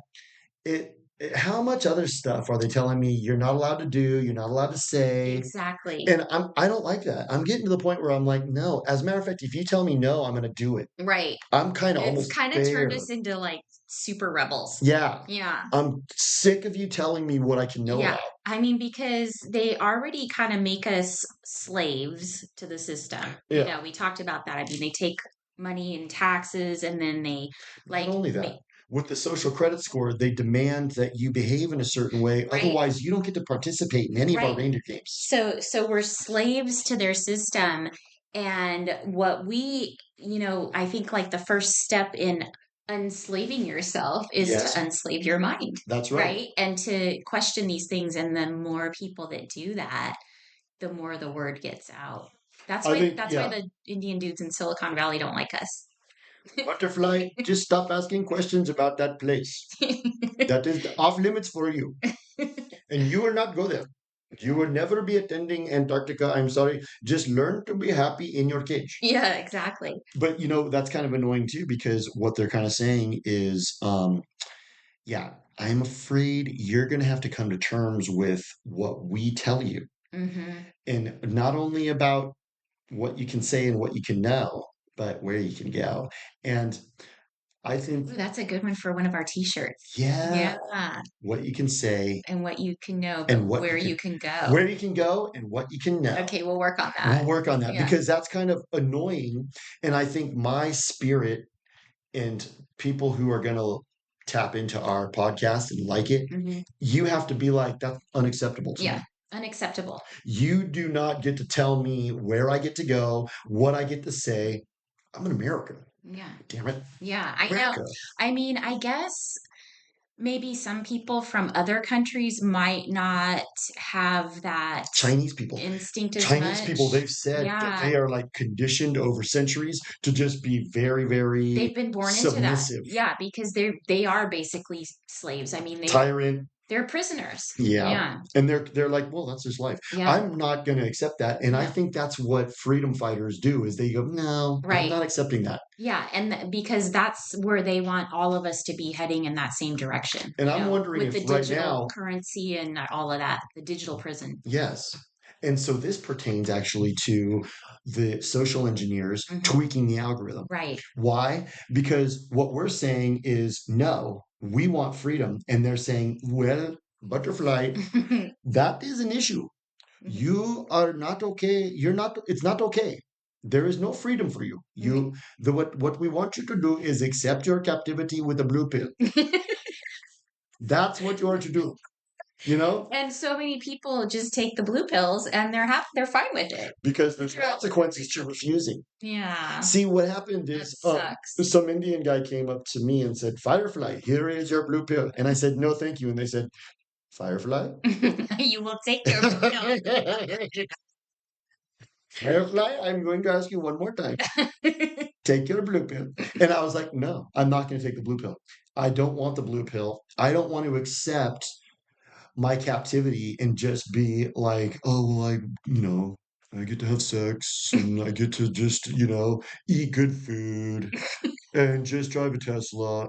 [SPEAKER 2] how much other stuff are they telling me you're not allowed to do, you're not allowed to say?
[SPEAKER 1] Exactly.
[SPEAKER 2] And I don't like that. I'm getting to the point where I'm like, no. As a matter of fact, if you tell me no, I'm going to do it.
[SPEAKER 1] Right.
[SPEAKER 2] I'm kind of
[SPEAKER 1] It's
[SPEAKER 2] almost
[SPEAKER 1] kind of turned
[SPEAKER 2] there.
[SPEAKER 1] us into like super rebels.
[SPEAKER 2] Yeah.
[SPEAKER 1] Yeah.
[SPEAKER 2] I'm sick of you telling me what I can know
[SPEAKER 1] Yeah.
[SPEAKER 2] about.
[SPEAKER 1] I mean, because they already kind of make us slaves to the system.
[SPEAKER 2] Yeah.
[SPEAKER 1] We talked about that. I mean, they take money and taxes, and then they
[SPEAKER 2] Not
[SPEAKER 1] like
[SPEAKER 2] only
[SPEAKER 1] make
[SPEAKER 2] that, with the social credit score, they demand that you behave in a certain way.
[SPEAKER 1] right,
[SPEAKER 2] Otherwise, you don't get to participate in any of our
[SPEAKER 1] right.
[SPEAKER 2] reindeer games.
[SPEAKER 1] So we're slaves to their system. And what we, I think like the first step in unslaving yourself is to
[SPEAKER 2] Yes,
[SPEAKER 1] unslave your mind,
[SPEAKER 2] that's right.
[SPEAKER 1] right? And to question these things. And the more people that do that, the more the word gets out. That's
[SPEAKER 2] I
[SPEAKER 1] why
[SPEAKER 2] think,
[SPEAKER 1] that's why
[SPEAKER 2] yeah,
[SPEAKER 1] the Indian dudes in Silicon Valley don't like us.
[SPEAKER 2] butterfly, just stop asking questions about that place. That is off limits for you. And you will not go there. You will never be attending Antarctica. I'm sorry. Just learn to be happy in your cage.
[SPEAKER 1] Yeah, exactly.
[SPEAKER 2] But that's kind of annoying too, because what they're kind of saying is, yeah, I'm afraid you're going to have to come to terms with what we tell you.
[SPEAKER 1] Hmm.
[SPEAKER 2] And not only about what you can say and what you can know, but where you can go. And I think,
[SPEAKER 1] Ooh, that's a good one for one of our t-shirts.
[SPEAKER 2] yeah,
[SPEAKER 1] Yeah.
[SPEAKER 2] what you can say
[SPEAKER 1] And what you can know, but
[SPEAKER 2] and what
[SPEAKER 1] where
[SPEAKER 2] you
[SPEAKER 1] you
[SPEAKER 2] can,
[SPEAKER 1] can go.
[SPEAKER 2] where you can go and what you can know.
[SPEAKER 1] Okay, we'll work on that.
[SPEAKER 2] We'll work on that
[SPEAKER 1] Yeah.
[SPEAKER 2] because that's kind of annoying. And I think my spirit and people who are going to tap into our podcast and like it,
[SPEAKER 1] Hmm.
[SPEAKER 2] you have to be like, that's unacceptable to
[SPEAKER 1] Yeah.
[SPEAKER 2] me.
[SPEAKER 1] Unacceptable.
[SPEAKER 2] You do not get to tell me where I get to go, what I get to say. I'm in America.
[SPEAKER 1] Yeah.
[SPEAKER 2] Damn it.
[SPEAKER 1] Yeah, I know.
[SPEAKER 2] America.
[SPEAKER 1] I mean, I guess maybe some people from other countries might not have that
[SPEAKER 2] Chinese people.
[SPEAKER 1] instinct as
[SPEAKER 2] Chinese people,
[SPEAKER 1] much.
[SPEAKER 2] they've said that
[SPEAKER 1] Yeah.
[SPEAKER 2] they are like conditioned over centuries to just be very, very
[SPEAKER 1] They've been born into that.
[SPEAKER 2] submissive,
[SPEAKER 1] Yeah, because they are basically slaves. I mean,
[SPEAKER 2] tyrant.
[SPEAKER 1] they're prisoners.
[SPEAKER 2] Yeah.
[SPEAKER 1] Yeah.
[SPEAKER 2] And they're like, well, that's just life.
[SPEAKER 1] Yeah.
[SPEAKER 2] I'm not going to accept that. And I
[SPEAKER 1] No.
[SPEAKER 2] think that's what freedom fighters do is they go, no, I'm
[SPEAKER 1] Right.
[SPEAKER 2] not accepting that.
[SPEAKER 1] Yeah, and because that's where they want all of us to be heading in that same direction,
[SPEAKER 2] And I'm wondering
[SPEAKER 1] with
[SPEAKER 2] if
[SPEAKER 1] the
[SPEAKER 2] right
[SPEAKER 1] digital
[SPEAKER 2] now,
[SPEAKER 1] currency and all of that, the digital prison.
[SPEAKER 2] yes. And so this pertains actually to the social engineers
[SPEAKER 1] Hmm.
[SPEAKER 2] tweaking the algorithm.
[SPEAKER 1] Right.
[SPEAKER 2] Why? Because what we're saying is no, we want freedom. And they're saying, well, butterfly, that is an issue. You are not okay. You're not, it's not okay. There is no freedom for you. What we want you to do is accept your captivity with a blue pill. That's what you are to do, you know?
[SPEAKER 1] And so many people just take the blue pills and they're fine with it.
[SPEAKER 2] Because there's consequences to refusing.
[SPEAKER 1] Yeah,
[SPEAKER 2] See, what happened
[SPEAKER 1] that
[SPEAKER 2] is
[SPEAKER 1] sucks.
[SPEAKER 2] some Indian guy came up to me and said, Firefly, here is your blue pill. And I said, no, thank you. And they said, Firefly?
[SPEAKER 1] You will take your blue pill.
[SPEAKER 2] Firefly, I'm going to ask you one more time. Take your blue pill. And I was like, no, I'm not going to take the blue pill. I don't want the blue pill. I don't want to accept my captivity and just be like, oh, well, I get to have sex and I get to just, eat good food and just drive a Tesla.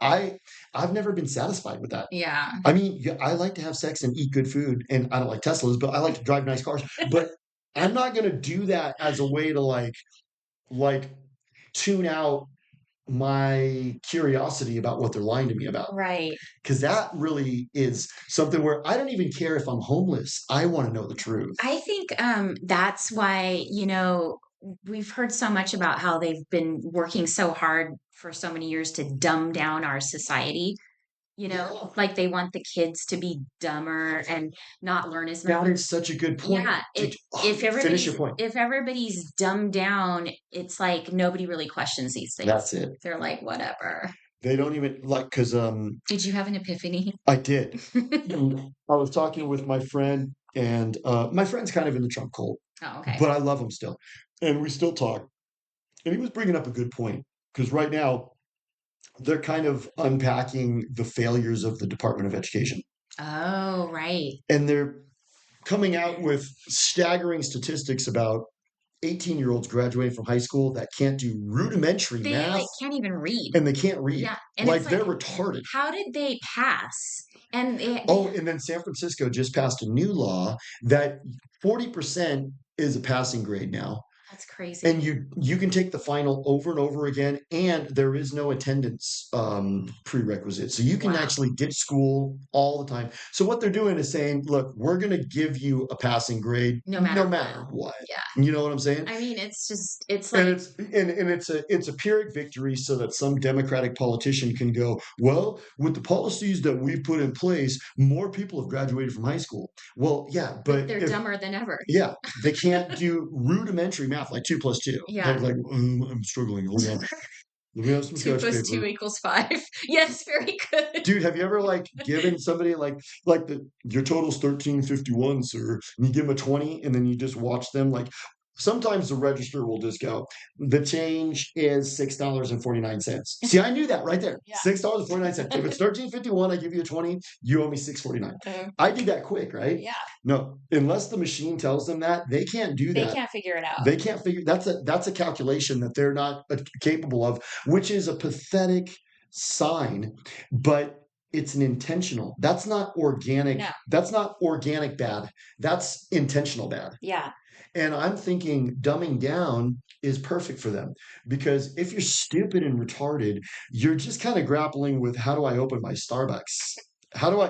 [SPEAKER 2] I've never been satisfied with that.
[SPEAKER 1] Yeah.
[SPEAKER 2] I mean, yeah, I like to have sex and eat good food, and I don't like Teslas, but I like to drive nice cars. But I'm not going to do that as a way to like tune out my curiosity about what they're lying to me about.
[SPEAKER 1] Right.
[SPEAKER 2] Because that really is something where I don't even care if I'm homeless. I want to know the truth.
[SPEAKER 1] I think that's why, we've heard so much about how they've been working so hard for so many years to dumb down our society.
[SPEAKER 2] Yeah.
[SPEAKER 1] Like they want the kids to be dumber and not learn as
[SPEAKER 2] That
[SPEAKER 1] much.
[SPEAKER 2] is such a good point.
[SPEAKER 1] Yeah,
[SPEAKER 2] Finish your point.
[SPEAKER 1] if everybody's dumbed down, it's like nobody really questions these things.
[SPEAKER 2] That's it.
[SPEAKER 1] They're like, whatever.
[SPEAKER 2] They don't even like because
[SPEAKER 1] Did you have an epiphany?
[SPEAKER 2] I did. I was talking with my friend, and my friend's kind of in the Trump cult,
[SPEAKER 1] Oh, okay.
[SPEAKER 2] but I love him still, and we still talk. And he was bringing up a good point because right now they're kind of unpacking the failures of the Department of Education,
[SPEAKER 1] Oh, right.
[SPEAKER 2] and they're coming out with staggering statistics about 18-year-olds graduating from high school that can't do rudimentary
[SPEAKER 1] They
[SPEAKER 2] math
[SPEAKER 1] like can't even read.
[SPEAKER 2] and they can't read.
[SPEAKER 1] Yeah, and
[SPEAKER 2] Like
[SPEAKER 1] it's
[SPEAKER 2] they're
[SPEAKER 1] like,
[SPEAKER 2] retarded.
[SPEAKER 1] how did they pass? And
[SPEAKER 2] Oh, and then San Francisco just passed a new law that 40% is a passing grade now.
[SPEAKER 1] That's
[SPEAKER 2] And
[SPEAKER 1] crazy.
[SPEAKER 2] you can take the final over and over again, and there is no attendance prerequisite, so you can
[SPEAKER 1] Wow.
[SPEAKER 2] actually ditch school all the time. So what they're doing is saying, look, we're going to give you a passing grade
[SPEAKER 1] No
[SPEAKER 2] no
[SPEAKER 1] matter what.
[SPEAKER 2] matter what.
[SPEAKER 1] Yeah.
[SPEAKER 2] You know what I'm saying?
[SPEAKER 1] I mean, it's just, it's
[SPEAKER 2] And
[SPEAKER 1] like,
[SPEAKER 2] it's a Pyrrhic victory so that some Democratic politician can go, well, with the policies that we put in place, more people have graduated from high school. Well, yeah,
[SPEAKER 1] but
[SPEAKER 2] but
[SPEAKER 1] they're
[SPEAKER 2] if
[SPEAKER 1] dumber than ever.
[SPEAKER 2] yeah, they can't do rudimentary math like 2 plus 2.
[SPEAKER 1] Yeah.
[SPEAKER 2] Like, I'm struggling. Hold on. Let me have some
[SPEAKER 1] Two
[SPEAKER 2] sketch
[SPEAKER 1] plus two
[SPEAKER 2] paper.
[SPEAKER 1] equals five. Yes, very good.
[SPEAKER 2] Dude, have you ever like given somebody like the your total's 1351, sir, and you give them a 20 and then you just watch them like sometimes the register will just go, the change is $6.49. See, I knew that right there.
[SPEAKER 1] Yeah.
[SPEAKER 2] $6.49. If it's 1351, I give you a 20, you owe me 6.49.
[SPEAKER 1] Uh,
[SPEAKER 2] I did that quick, right?
[SPEAKER 1] yeah.
[SPEAKER 2] No, unless the machine tells them that, they can't do
[SPEAKER 1] They
[SPEAKER 2] that.
[SPEAKER 1] can't figure it out.
[SPEAKER 2] They can't figure that's a calculation that they're not capable of, which is a pathetic sign, but it's an intentional. That's not organic.
[SPEAKER 1] No.
[SPEAKER 2] That's not organic bad. That's intentional bad.
[SPEAKER 1] Yeah.
[SPEAKER 2] And I'm thinking dumbing down is perfect for them because if you're stupid and retarded, you're just kind of grappling with how do I open my Starbucks? How do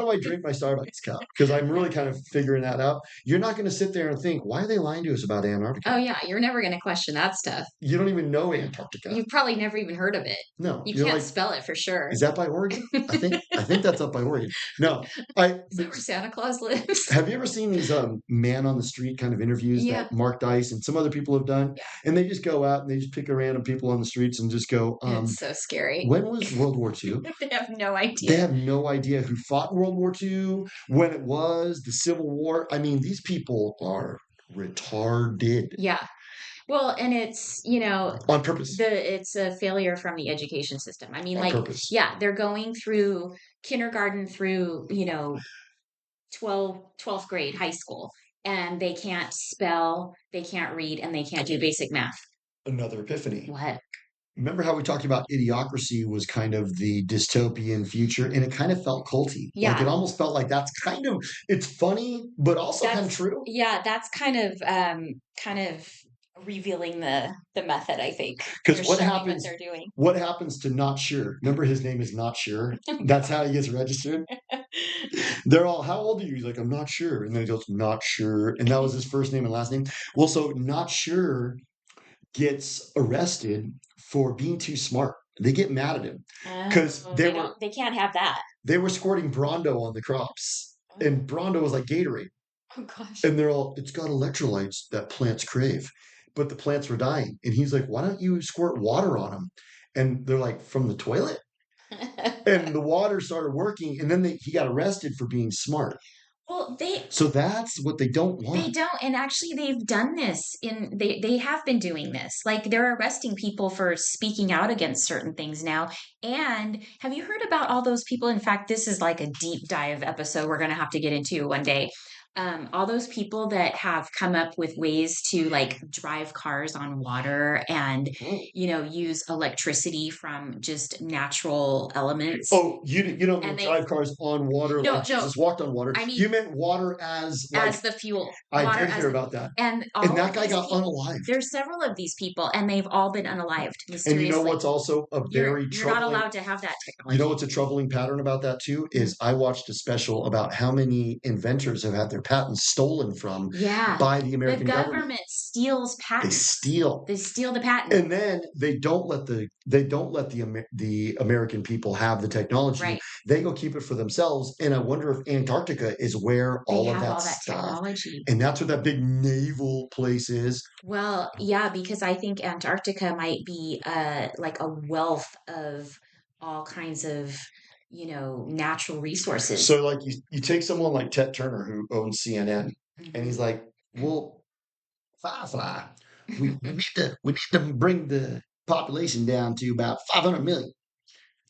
[SPEAKER 2] I drink my Starbucks cup? Because I'm really kind of figuring that out. You're not going to sit there and think, why are they lying to us about
[SPEAKER 1] Oh,
[SPEAKER 2] Antarctica?
[SPEAKER 1] yeah. You're never going to question that stuff.
[SPEAKER 2] You don't even know Antarctica.
[SPEAKER 1] You've probably never even heard of it.
[SPEAKER 2] No,
[SPEAKER 1] You
[SPEAKER 2] you're
[SPEAKER 1] can't
[SPEAKER 2] like,
[SPEAKER 1] spell it for sure.
[SPEAKER 2] is that by Oregon? I think that's up by Oregon. No, I
[SPEAKER 1] Is that where Santa Claus lives?
[SPEAKER 2] have you ever seen these man on the street kind of interviews that
[SPEAKER 1] Yeah.
[SPEAKER 2] Mark Dice and some other people have done?
[SPEAKER 1] Yeah.
[SPEAKER 2] And they just go out and they just pick a random people on the streets and just go,
[SPEAKER 1] It's so scary.
[SPEAKER 2] when was World War II?
[SPEAKER 1] They have no
[SPEAKER 2] They
[SPEAKER 1] idea.
[SPEAKER 2] have no idea who fought in World War II, when it was, the Civil War. I mean, these people are retarded
[SPEAKER 1] Yeah. Well, and it's,
[SPEAKER 2] on purpose.
[SPEAKER 1] it's a failure from the education system. I mean,
[SPEAKER 2] On
[SPEAKER 1] like,
[SPEAKER 2] purpose.
[SPEAKER 1] yeah, they're going through kindergarten through, 12th grade high school, and they can't spell, they can't read, and they can't do basic math.
[SPEAKER 2] Another epiphany.
[SPEAKER 1] What?
[SPEAKER 2] Remember how we talked about Idiocracy was kind of the dystopian future, and it kind of felt culty. Like it
[SPEAKER 1] Yeah,
[SPEAKER 2] almost felt like that's kind of it's funny, but also kind of true.
[SPEAKER 1] that's kind of revealing the method, I think.
[SPEAKER 2] Because
[SPEAKER 1] They're showing what they're doing.
[SPEAKER 2] what happens to Not Sure? Remember his name is Not Sure. That's how he gets registered. They're all, how old are you? He's like, I'm not sure. And then he goes, Not Sure. And that was his first name and last name. Well, so Not Sure gets arrested for being too smart. They get mad at him because
[SPEAKER 1] Oh, they can't have that.
[SPEAKER 2] they were squirting Brondo on the crops,
[SPEAKER 1] Oh,
[SPEAKER 2] and Brondo was like Gatorade,
[SPEAKER 1] oh gosh.
[SPEAKER 2] and they're all, it's got electrolytes that plants crave, but the plants were dying, and he's like, why don't you squirt water on them? And they're like, from the toilet, and the water started working, and then he got arrested for being smart.
[SPEAKER 1] Well,
[SPEAKER 2] So that's what they don't
[SPEAKER 1] they
[SPEAKER 2] want.
[SPEAKER 1] don't, and actually they've done this they have been doing this. Like they're arresting people for speaking out against certain things now. And have you heard about all those people? In fact, this is like a deep dive episode we're going to have to get into one day. All those people that have come up with ways to like drive cars on water and
[SPEAKER 2] Oh,
[SPEAKER 1] use electricity from just natural elements.
[SPEAKER 2] oh, you don't mean
[SPEAKER 1] And they
[SPEAKER 2] drive cars on water like
[SPEAKER 1] no,
[SPEAKER 2] Jesus walked on water.
[SPEAKER 1] I mean
[SPEAKER 2] You meant water as like
[SPEAKER 1] as the fuel,
[SPEAKER 2] I
[SPEAKER 1] water
[SPEAKER 2] did
[SPEAKER 1] as
[SPEAKER 2] hear
[SPEAKER 1] the
[SPEAKER 2] about that.
[SPEAKER 1] and
[SPEAKER 2] And
[SPEAKER 1] all
[SPEAKER 2] that
[SPEAKER 1] of
[SPEAKER 2] guy
[SPEAKER 1] these
[SPEAKER 2] got
[SPEAKER 1] people,
[SPEAKER 2] unalived.
[SPEAKER 1] there's several of these people, and they've all been unalived
[SPEAKER 2] And you know
[SPEAKER 1] mysteriously.
[SPEAKER 2] what's also a very
[SPEAKER 1] You're not
[SPEAKER 2] troubling,
[SPEAKER 1] allowed to have that
[SPEAKER 2] you know
[SPEAKER 1] technology.
[SPEAKER 2] what's a troubling pattern about that too
[SPEAKER 1] Mhm.
[SPEAKER 2] is I watched a special about how many inventors have had their patents stolen from
[SPEAKER 1] Yeah,
[SPEAKER 2] by the
[SPEAKER 1] the
[SPEAKER 2] American government.
[SPEAKER 1] government steals
[SPEAKER 2] They
[SPEAKER 1] patents.
[SPEAKER 2] steal.
[SPEAKER 1] They steal the patent.
[SPEAKER 2] And then they don't let the American people have the technology.
[SPEAKER 1] Right.
[SPEAKER 2] They go keep it for themselves. And I wonder if Antarctica is where
[SPEAKER 1] They
[SPEAKER 2] all of
[SPEAKER 1] have
[SPEAKER 2] that
[SPEAKER 1] all that
[SPEAKER 2] stuff,
[SPEAKER 1] technology.
[SPEAKER 2] and that's what that big naval place is.
[SPEAKER 1] Well, yeah, because I think Antarctica might be like a wealth of all kinds of, natural resources.
[SPEAKER 2] So like you take someone like Ted Turner who owns CNN, and he's
[SPEAKER 1] Mhm.
[SPEAKER 2] like, well, Firefly, we need to bring the population down to about 500 million.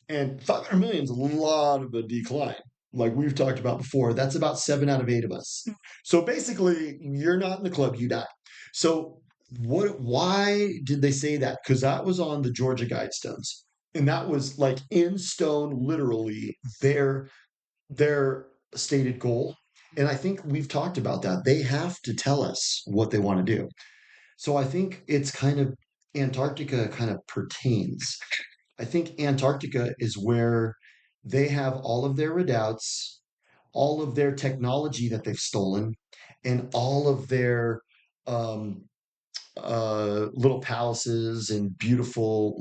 [SPEAKER 2] And 500 million is a lot of a decline. Like we've talked about before, that's about 7 out of 8 of us. So basically, you're not in the club, you die. So why did they say that? Because that was on the Georgia Guidestones. And that was like in stone, literally their stated goal. And I think we've talked about that. They have to tell us what they want to do. So I think it's kind of Antarctica kind of pertains. I think Antarctica is where they have all of their redoubts, all of their technology that they've stolen, and all of their um, little palaces and beautiful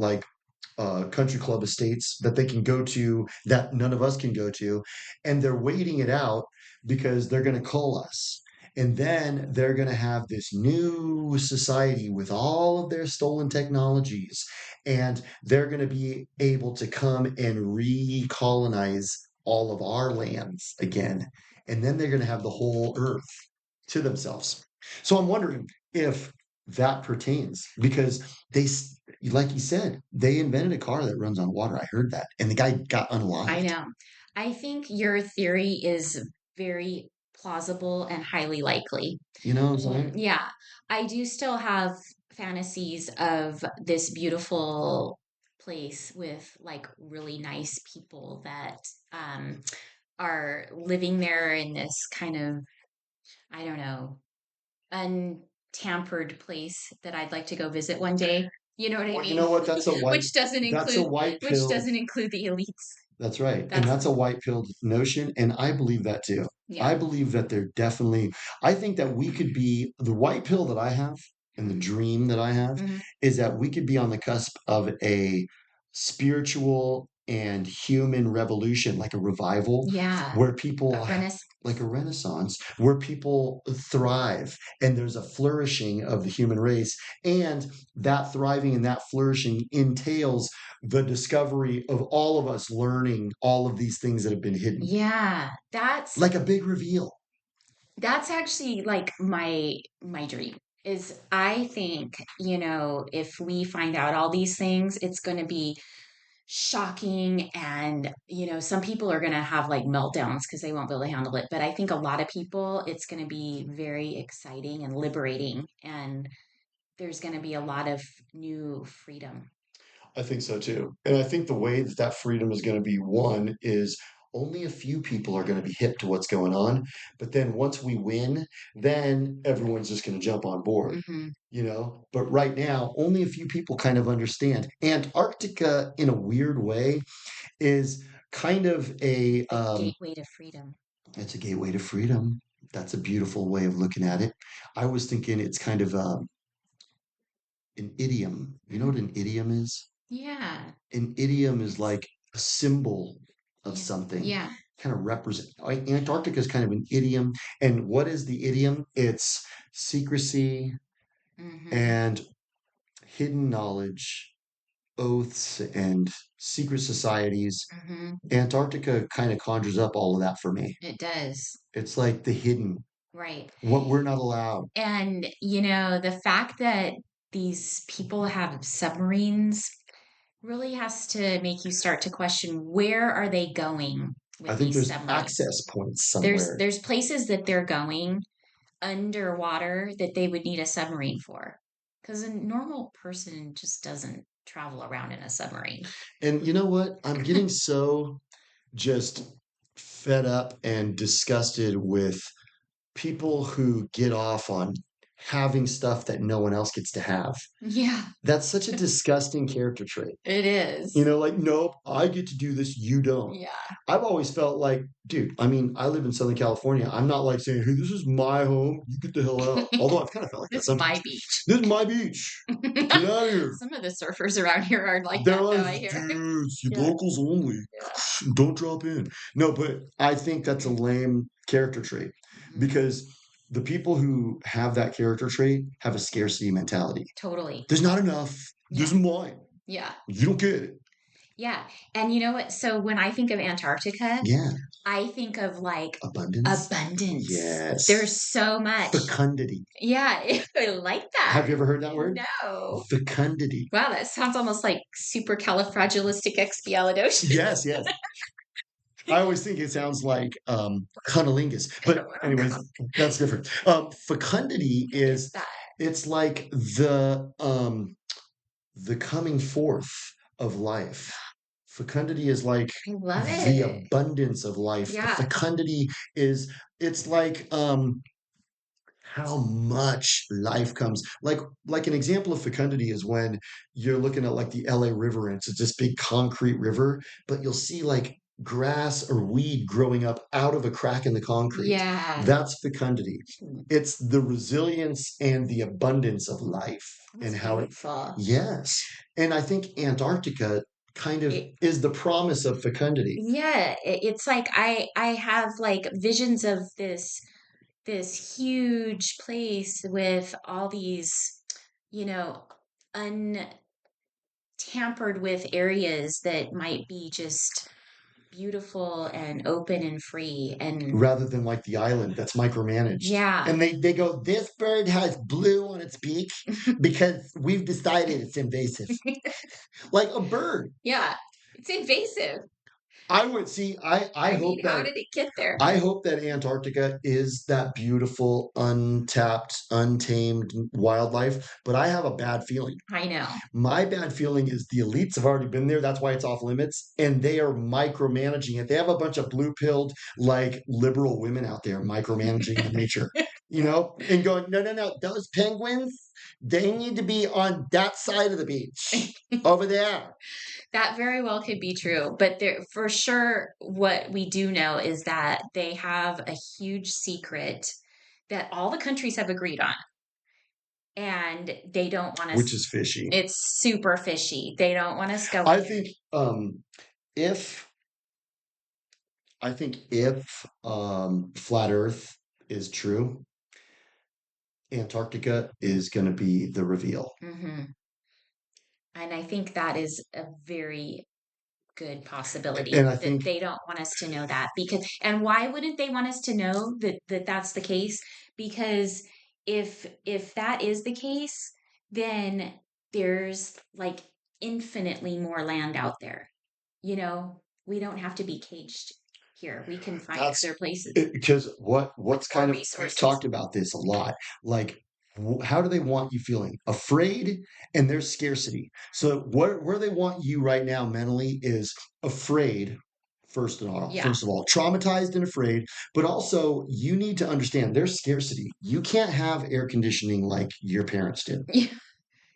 [SPEAKER 2] country club estates that they can go to that none of us can go to. And they're waiting it out because they're going to cull us. And then they're going to have this new society with all of their stolen technologies. And they're going to be able to come and recolonize all of our lands again. And then they're going to have the whole earth to themselves. So I'm wondering if that pertains because they, like you said, they invented a car that runs on water. I heard that, and the guy got
[SPEAKER 1] I
[SPEAKER 2] unalived.
[SPEAKER 1] know. I think your theory is very plausible and highly likely.
[SPEAKER 2] You know what I'm saying?
[SPEAKER 1] Yeah, I do still have fantasies of this beautiful place with like really nice people that um, are living there in this kind of, I don't know, untampered place that I'd like to go visit one day. You know what I
[SPEAKER 2] Well, you
[SPEAKER 1] mean?
[SPEAKER 2] know what? That's a white
[SPEAKER 1] Which
[SPEAKER 2] pill.
[SPEAKER 1] doesn't include the elites.
[SPEAKER 2] That's right. And
[SPEAKER 1] That's
[SPEAKER 2] that's a white pilled notion. And I believe that too. I
[SPEAKER 1] yeah.
[SPEAKER 2] believe that they're definitely, I think that we could be the white pill that I have and the dream that I have
[SPEAKER 1] Hmm.
[SPEAKER 2] is that we could be on the cusp of a spiritual and human revolution, like a revival,
[SPEAKER 1] Yeah.
[SPEAKER 2] where
[SPEAKER 1] A renaissance.
[SPEAKER 2] like a renaissance, where people thrive and there's a flourishing of the human race. And that thriving and that flourishing entails the discovery of all of us learning all of these things that have been hidden,
[SPEAKER 1] Yeah,
[SPEAKER 2] like a big reveal.
[SPEAKER 1] that's actually like my dream is I think, if we find out all these things, it's going to be shocking and some people are going to have like meltdowns because they won't be able to handle it, but I think a lot of people it's going to be very exciting and liberating and there's going to be a lot of new freedom.
[SPEAKER 2] I think so too. And I think the way that that freedom is going to be won is only a few people are going to be hip to what's going on. But then once we win, then everyone's just going to jump on board,
[SPEAKER 1] Hmm.
[SPEAKER 2] you know? But right now, only a few people kind of understand. Antarctica, in a weird way, is kind of
[SPEAKER 1] The gateway to freedom.
[SPEAKER 2] it's a gateway to freedom. That's a beautiful way of looking at it. I was thinking it's kind of an idiom. You know
[SPEAKER 1] Hmm.
[SPEAKER 2] what an idiom is?
[SPEAKER 1] Yeah.
[SPEAKER 2] An idiom is
[SPEAKER 1] It's
[SPEAKER 2] like a symbol of
[SPEAKER 1] yeah.
[SPEAKER 2] something,
[SPEAKER 1] Yeah.
[SPEAKER 2] kind of represent. Antarctica is kind of an idiom. And what is the idiom? It's secrecy
[SPEAKER 1] Hmm.
[SPEAKER 2] and hidden knowledge, oaths and secret societies.
[SPEAKER 1] Hmm.
[SPEAKER 2] Antarctica kind of conjures up all of that for me.
[SPEAKER 1] It does.
[SPEAKER 2] It's like the hidden,
[SPEAKER 1] Right.
[SPEAKER 2] what we're not allowed.
[SPEAKER 1] And, the fact that these people have submarines really has to make you start to question where are they going
[SPEAKER 2] I
[SPEAKER 1] with
[SPEAKER 2] think
[SPEAKER 1] these
[SPEAKER 2] there's
[SPEAKER 1] submarines?
[SPEAKER 2] access points
[SPEAKER 1] There's
[SPEAKER 2] somewhere.
[SPEAKER 1] there's places that they're going underwater that they would need a submarine for. Because a normal person just doesn't travel around in a submarine.
[SPEAKER 2] And you know what? I'm getting so just fed up and disgusted with people who get off on having stuff that no one else gets to have.
[SPEAKER 1] Yeah,
[SPEAKER 2] That's such a disgusting character trait.
[SPEAKER 1] it
[SPEAKER 2] You
[SPEAKER 1] is.
[SPEAKER 2] know, like, nope, I get to do this, you don't.
[SPEAKER 1] Yeah.
[SPEAKER 2] I've always felt like, dude, I mean, I live in Southern California. I'm not like saying, hey, this is my home. You get the hell out. Although I've kind of felt like that
[SPEAKER 1] This is my
[SPEAKER 2] sometimes.
[SPEAKER 1] beach.
[SPEAKER 2] This is my beach. Get out of here.
[SPEAKER 1] Some of the surfers around here are like
[SPEAKER 2] They're
[SPEAKER 1] that, though,
[SPEAKER 2] like,
[SPEAKER 1] I hear.
[SPEAKER 2] dudes, you
[SPEAKER 1] Yeah,
[SPEAKER 2] locals only.
[SPEAKER 1] yeah.
[SPEAKER 2] Don't drop in. No, but I think that's a lame character trait
[SPEAKER 1] Mhm.
[SPEAKER 2] because the people who have that character trait have a scarcity mentality.
[SPEAKER 1] Totally.
[SPEAKER 2] There's not enough. This
[SPEAKER 1] Yeah,
[SPEAKER 2] is mine.
[SPEAKER 1] yeah,
[SPEAKER 2] You don't get it.
[SPEAKER 1] yeah. And you know what? So when I think of Antarctica,
[SPEAKER 2] Yeah.
[SPEAKER 1] I think of like
[SPEAKER 2] Abundance.
[SPEAKER 1] abundance.
[SPEAKER 2] Yes.
[SPEAKER 1] There's so much.
[SPEAKER 2] Fecundity.
[SPEAKER 1] Yeah, I like that.
[SPEAKER 2] Have you ever heard that word?
[SPEAKER 1] No.
[SPEAKER 2] Fecundity.
[SPEAKER 1] Wow, that sounds almost like supercalifragilisticexpialidocious.
[SPEAKER 2] Yes, yes. I always think it sounds like cunnilingus, but anyways, that's different. Fecundity
[SPEAKER 1] What is
[SPEAKER 2] is
[SPEAKER 1] that?
[SPEAKER 2] it's like the coming forth of life. Fecundity is like
[SPEAKER 1] I love
[SPEAKER 2] the
[SPEAKER 1] it.
[SPEAKER 2] abundance of life.
[SPEAKER 1] Yeah.
[SPEAKER 2] Fecundity is it's like how much life comes like an example of fecundity is when you're looking at like the LA River and it's this big concrete river, but you'll see like grass or weed growing up out of a crack in the concrete.
[SPEAKER 1] Yeah.
[SPEAKER 2] That's fecundity. It's the resilience and the abundance of life
[SPEAKER 1] That's
[SPEAKER 2] and how it,
[SPEAKER 1] beautiful.
[SPEAKER 2] yes. And I think Antarctica kind of
[SPEAKER 1] It,
[SPEAKER 2] is the promise of fecundity,
[SPEAKER 1] yeah, it's like I have like visions of this huge place with all these, you know, untampered with areas that might be just beautiful and open and free. And
[SPEAKER 2] rather than like the island that's micromanaged.
[SPEAKER 1] yeah,
[SPEAKER 2] And they go, this bird has blue on its beak because we've decided it's invasive. Like a bird.
[SPEAKER 1] yeah, it's invasive.
[SPEAKER 2] I would see, I
[SPEAKER 1] I
[SPEAKER 2] hope
[SPEAKER 1] mean, how
[SPEAKER 2] that
[SPEAKER 1] did it get there?
[SPEAKER 2] I hope that Antarctica is that beautiful, untapped, untamed wildlife, but I have a bad feeling.
[SPEAKER 1] I know.
[SPEAKER 2] My bad feeling is the elites have already been there. That's why it's off limits. And they are micromanaging it. They have a bunch of blue pilled, like liberal women out there micromanaging the nature, and going, no, no, no, those penguins, they need to be on that side of the beach over there.
[SPEAKER 1] That very well could be true, but there for sure what we do know is that they have a huge secret that all the countries have agreed on, and they don't want
[SPEAKER 2] Which
[SPEAKER 1] us.
[SPEAKER 2] is fishy.
[SPEAKER 1] It's super fishy. They don't want us going
[SPEAKER 2] I
[SPEAKER 1] there.
[SPEAKER 2] think if if flat Earth is true, Antarctica is going to be the reveal.
[SPEAKER 1] Hmm. And I think that is a very good
[SPEAKER 2] And
[SPEAKER 1] possibility
[SPEAKER 2] I
[SPEAKER 1] that
[SPEAKER 2] think
[SPEAKER 1] they don't want us to know that, because and why wouldn't they want us to know that that's the case? Because if that is the case, then there's like infinitely more land out there. We don't have to be caged here. We can find other
[SPEAKER 2] that's
[SPEAKER 1] places
[SPEAKER 2] because
[SPEAKER 1] with
[SPEAKER 2] what's
[SPEAKER 1] more
[SPEAKER 2] kind of we've
[SPEAKER 1] resources.
[SPEAKER 2] talked about this a lot. Like, how do they want you feeling? Afraid, and there's scarcity. So where they want you right now mentally is afraid.
[SPEAKER 1] Yeah.
[SPEAKER 2] First of all, traumatized and afraid, but also you need to understand there's scarcity. You can't have air conditioning like your parents did.
[SPEAKER 1] Yeah.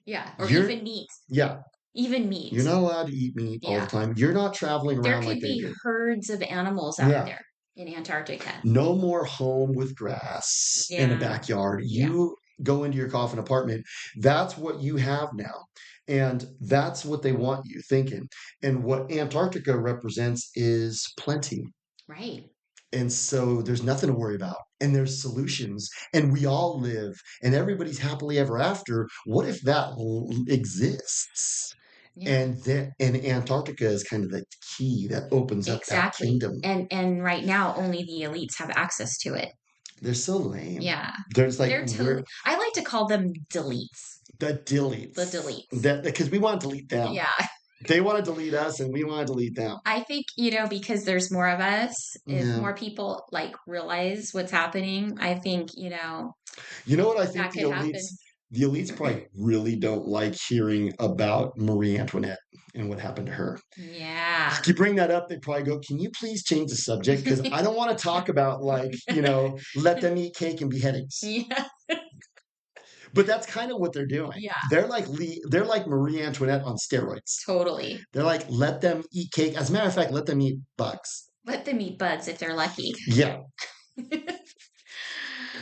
[SPEAKER 1] Yeah. Or
[SPEAKER 2] You're,
[SPEAKER 1] even meat.
[SPEAKER 2] yeah,
[SPEAKER 1] Even meat.
[SPEAKER 2] you're not allowed to eat meat all the
[SPEAKER 1] Yeah.
[SPEAKER 2] time. You're not traveling
[SPEAKER 1] There
[SPEAKER 2] around like
[SPEAKER 1] could
[SPEAKER 2] they
[SPEAKER 1] be
[SPEAKER 2] did.
[SPEAKER 1] herds of animals out
[SPEAKER 2] Yeah.
[SPEAKER 1] there in Antarctica.
[SPEAKER 2] No more home with grass in a
[SPEAKER 1] Yeah.
[SPEAKER 2] backyard.
[SPEAKER 1] Yeah.
[SPEAKER 2] You go into your coffin apartment. That's what you have now. And that's what they want you thinking. And what Antarctica represents is plenty.
[SPEAKER 1] Right.
[SPEAKER 2] And so there's nothing to worry about. And there's solutions. And we all live and everybody's happily ever after. What if that exists?
[SPEAKER 1] Yeah.
[SPEAKER 2] And Antarctica is kind of the key that opens up that
[SPEAKER 1] Exactly.
[SPEAKER 2] kingdom.
[SPEAKER 1] And right now only the elites have access to it.
[SPEAKER 2] They're so lame.
[SPEAKER 1] Yeah.
[SPEAKER 2] There's like
[SPEAKER 1] They're totally I like to call them deletes.
[SPEAKER 2] the
[SPEAKER 1] The
[SPEAKER 2] deletes
[SPEAKER 1] deletes.
[SPEAKER 2] that because we want to delete them.
[SPEAKER 1] Yeah.
[SPEAKER 2] They want to delete us, and we want to delete them.
[SPEAKER 1] I think, because there's more of us, if
[SPEAKER 2] Yeah.
[SPEAKER 1] more people like realize what's happening, I think,
[SPEAKER 2] You know what I think
[SPEAKER 1] that
[SPEAKER 2] the
[SPEAKER 1] could
[SPEAKER 2] elites
[SPEAKER 1] happen.
[SPEAKER 2] the elites probably really don't like hearing about Marie Antoinette and what happened to her.
[SPEAKER 1] Yeah.
[SPEAKER 2] You bring that up, they probably go, "Can you please change the subject? Because I don't want to talk about let them eat cake and beheadings."
[SPEAKER 1] Yeah.
[SPEAKER 2] But that's kind of what they're doing.
[SPEAKER 1] Yeah.
[SPEAKER 2] They're like Marie Antoinette on steroids.
[SPEAKER 1] Totally.
[SPEAKER 2] They're like, let them eat cake. As a matter of fact, let them eat bugs.
[SPEAKER 1] Let them eat bugs if they're lucky.
[SPEAKER 2] Yeah.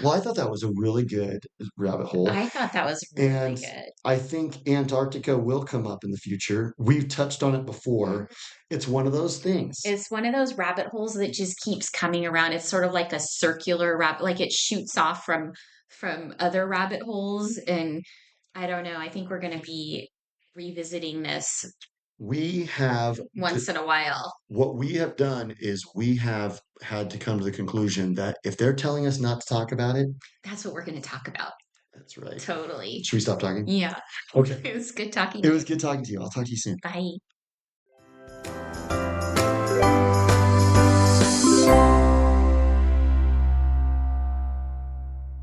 [SPEAKER 2] Well, I thought that was a really good rabbit hole.
[SPEAKER 1] I thought that was really
[SPEAKER 2] And
[SPEAKER 1] good.
[SPEAKER 2] I think Antarctica will come up in the future. We've touched on it before.
[SPEAKER 1] Mhm.
[SPEAKER 2] It's one of those things.
[SPEAKER 1] It's one of those rabbit holes that just keeps coming around. It's sort of like a circular rabbit, like it shoots off from other rabbit holes. And I don't know. I think we're going to be revisiting this
[SPEAKER 2] We have
[SPEAKER 1] once in a while.
[SPEAKER 2] what we have done is we have had to come to the conclusion that if they're telling us not to talk about it,
[SPEAKER 1] That's what we're going to talk about.
[SPEAKER 2] that's right.
[SPEAKER 1] Totally.
[SPEAKER 2] Should we stop talking?
[SPEAKER 1] Yeah.
[SPEAKER 2] Okay.
[SPEAKER 1] It was good talking
[SPEAKER 2] It
[SPEAKER 1] to
[SPEAKER 2] was
[SPEAKER 1] you.
[SPEAKER 2] good talking to you. I'll talk to you soon.
[SPEAKER 1] Bye.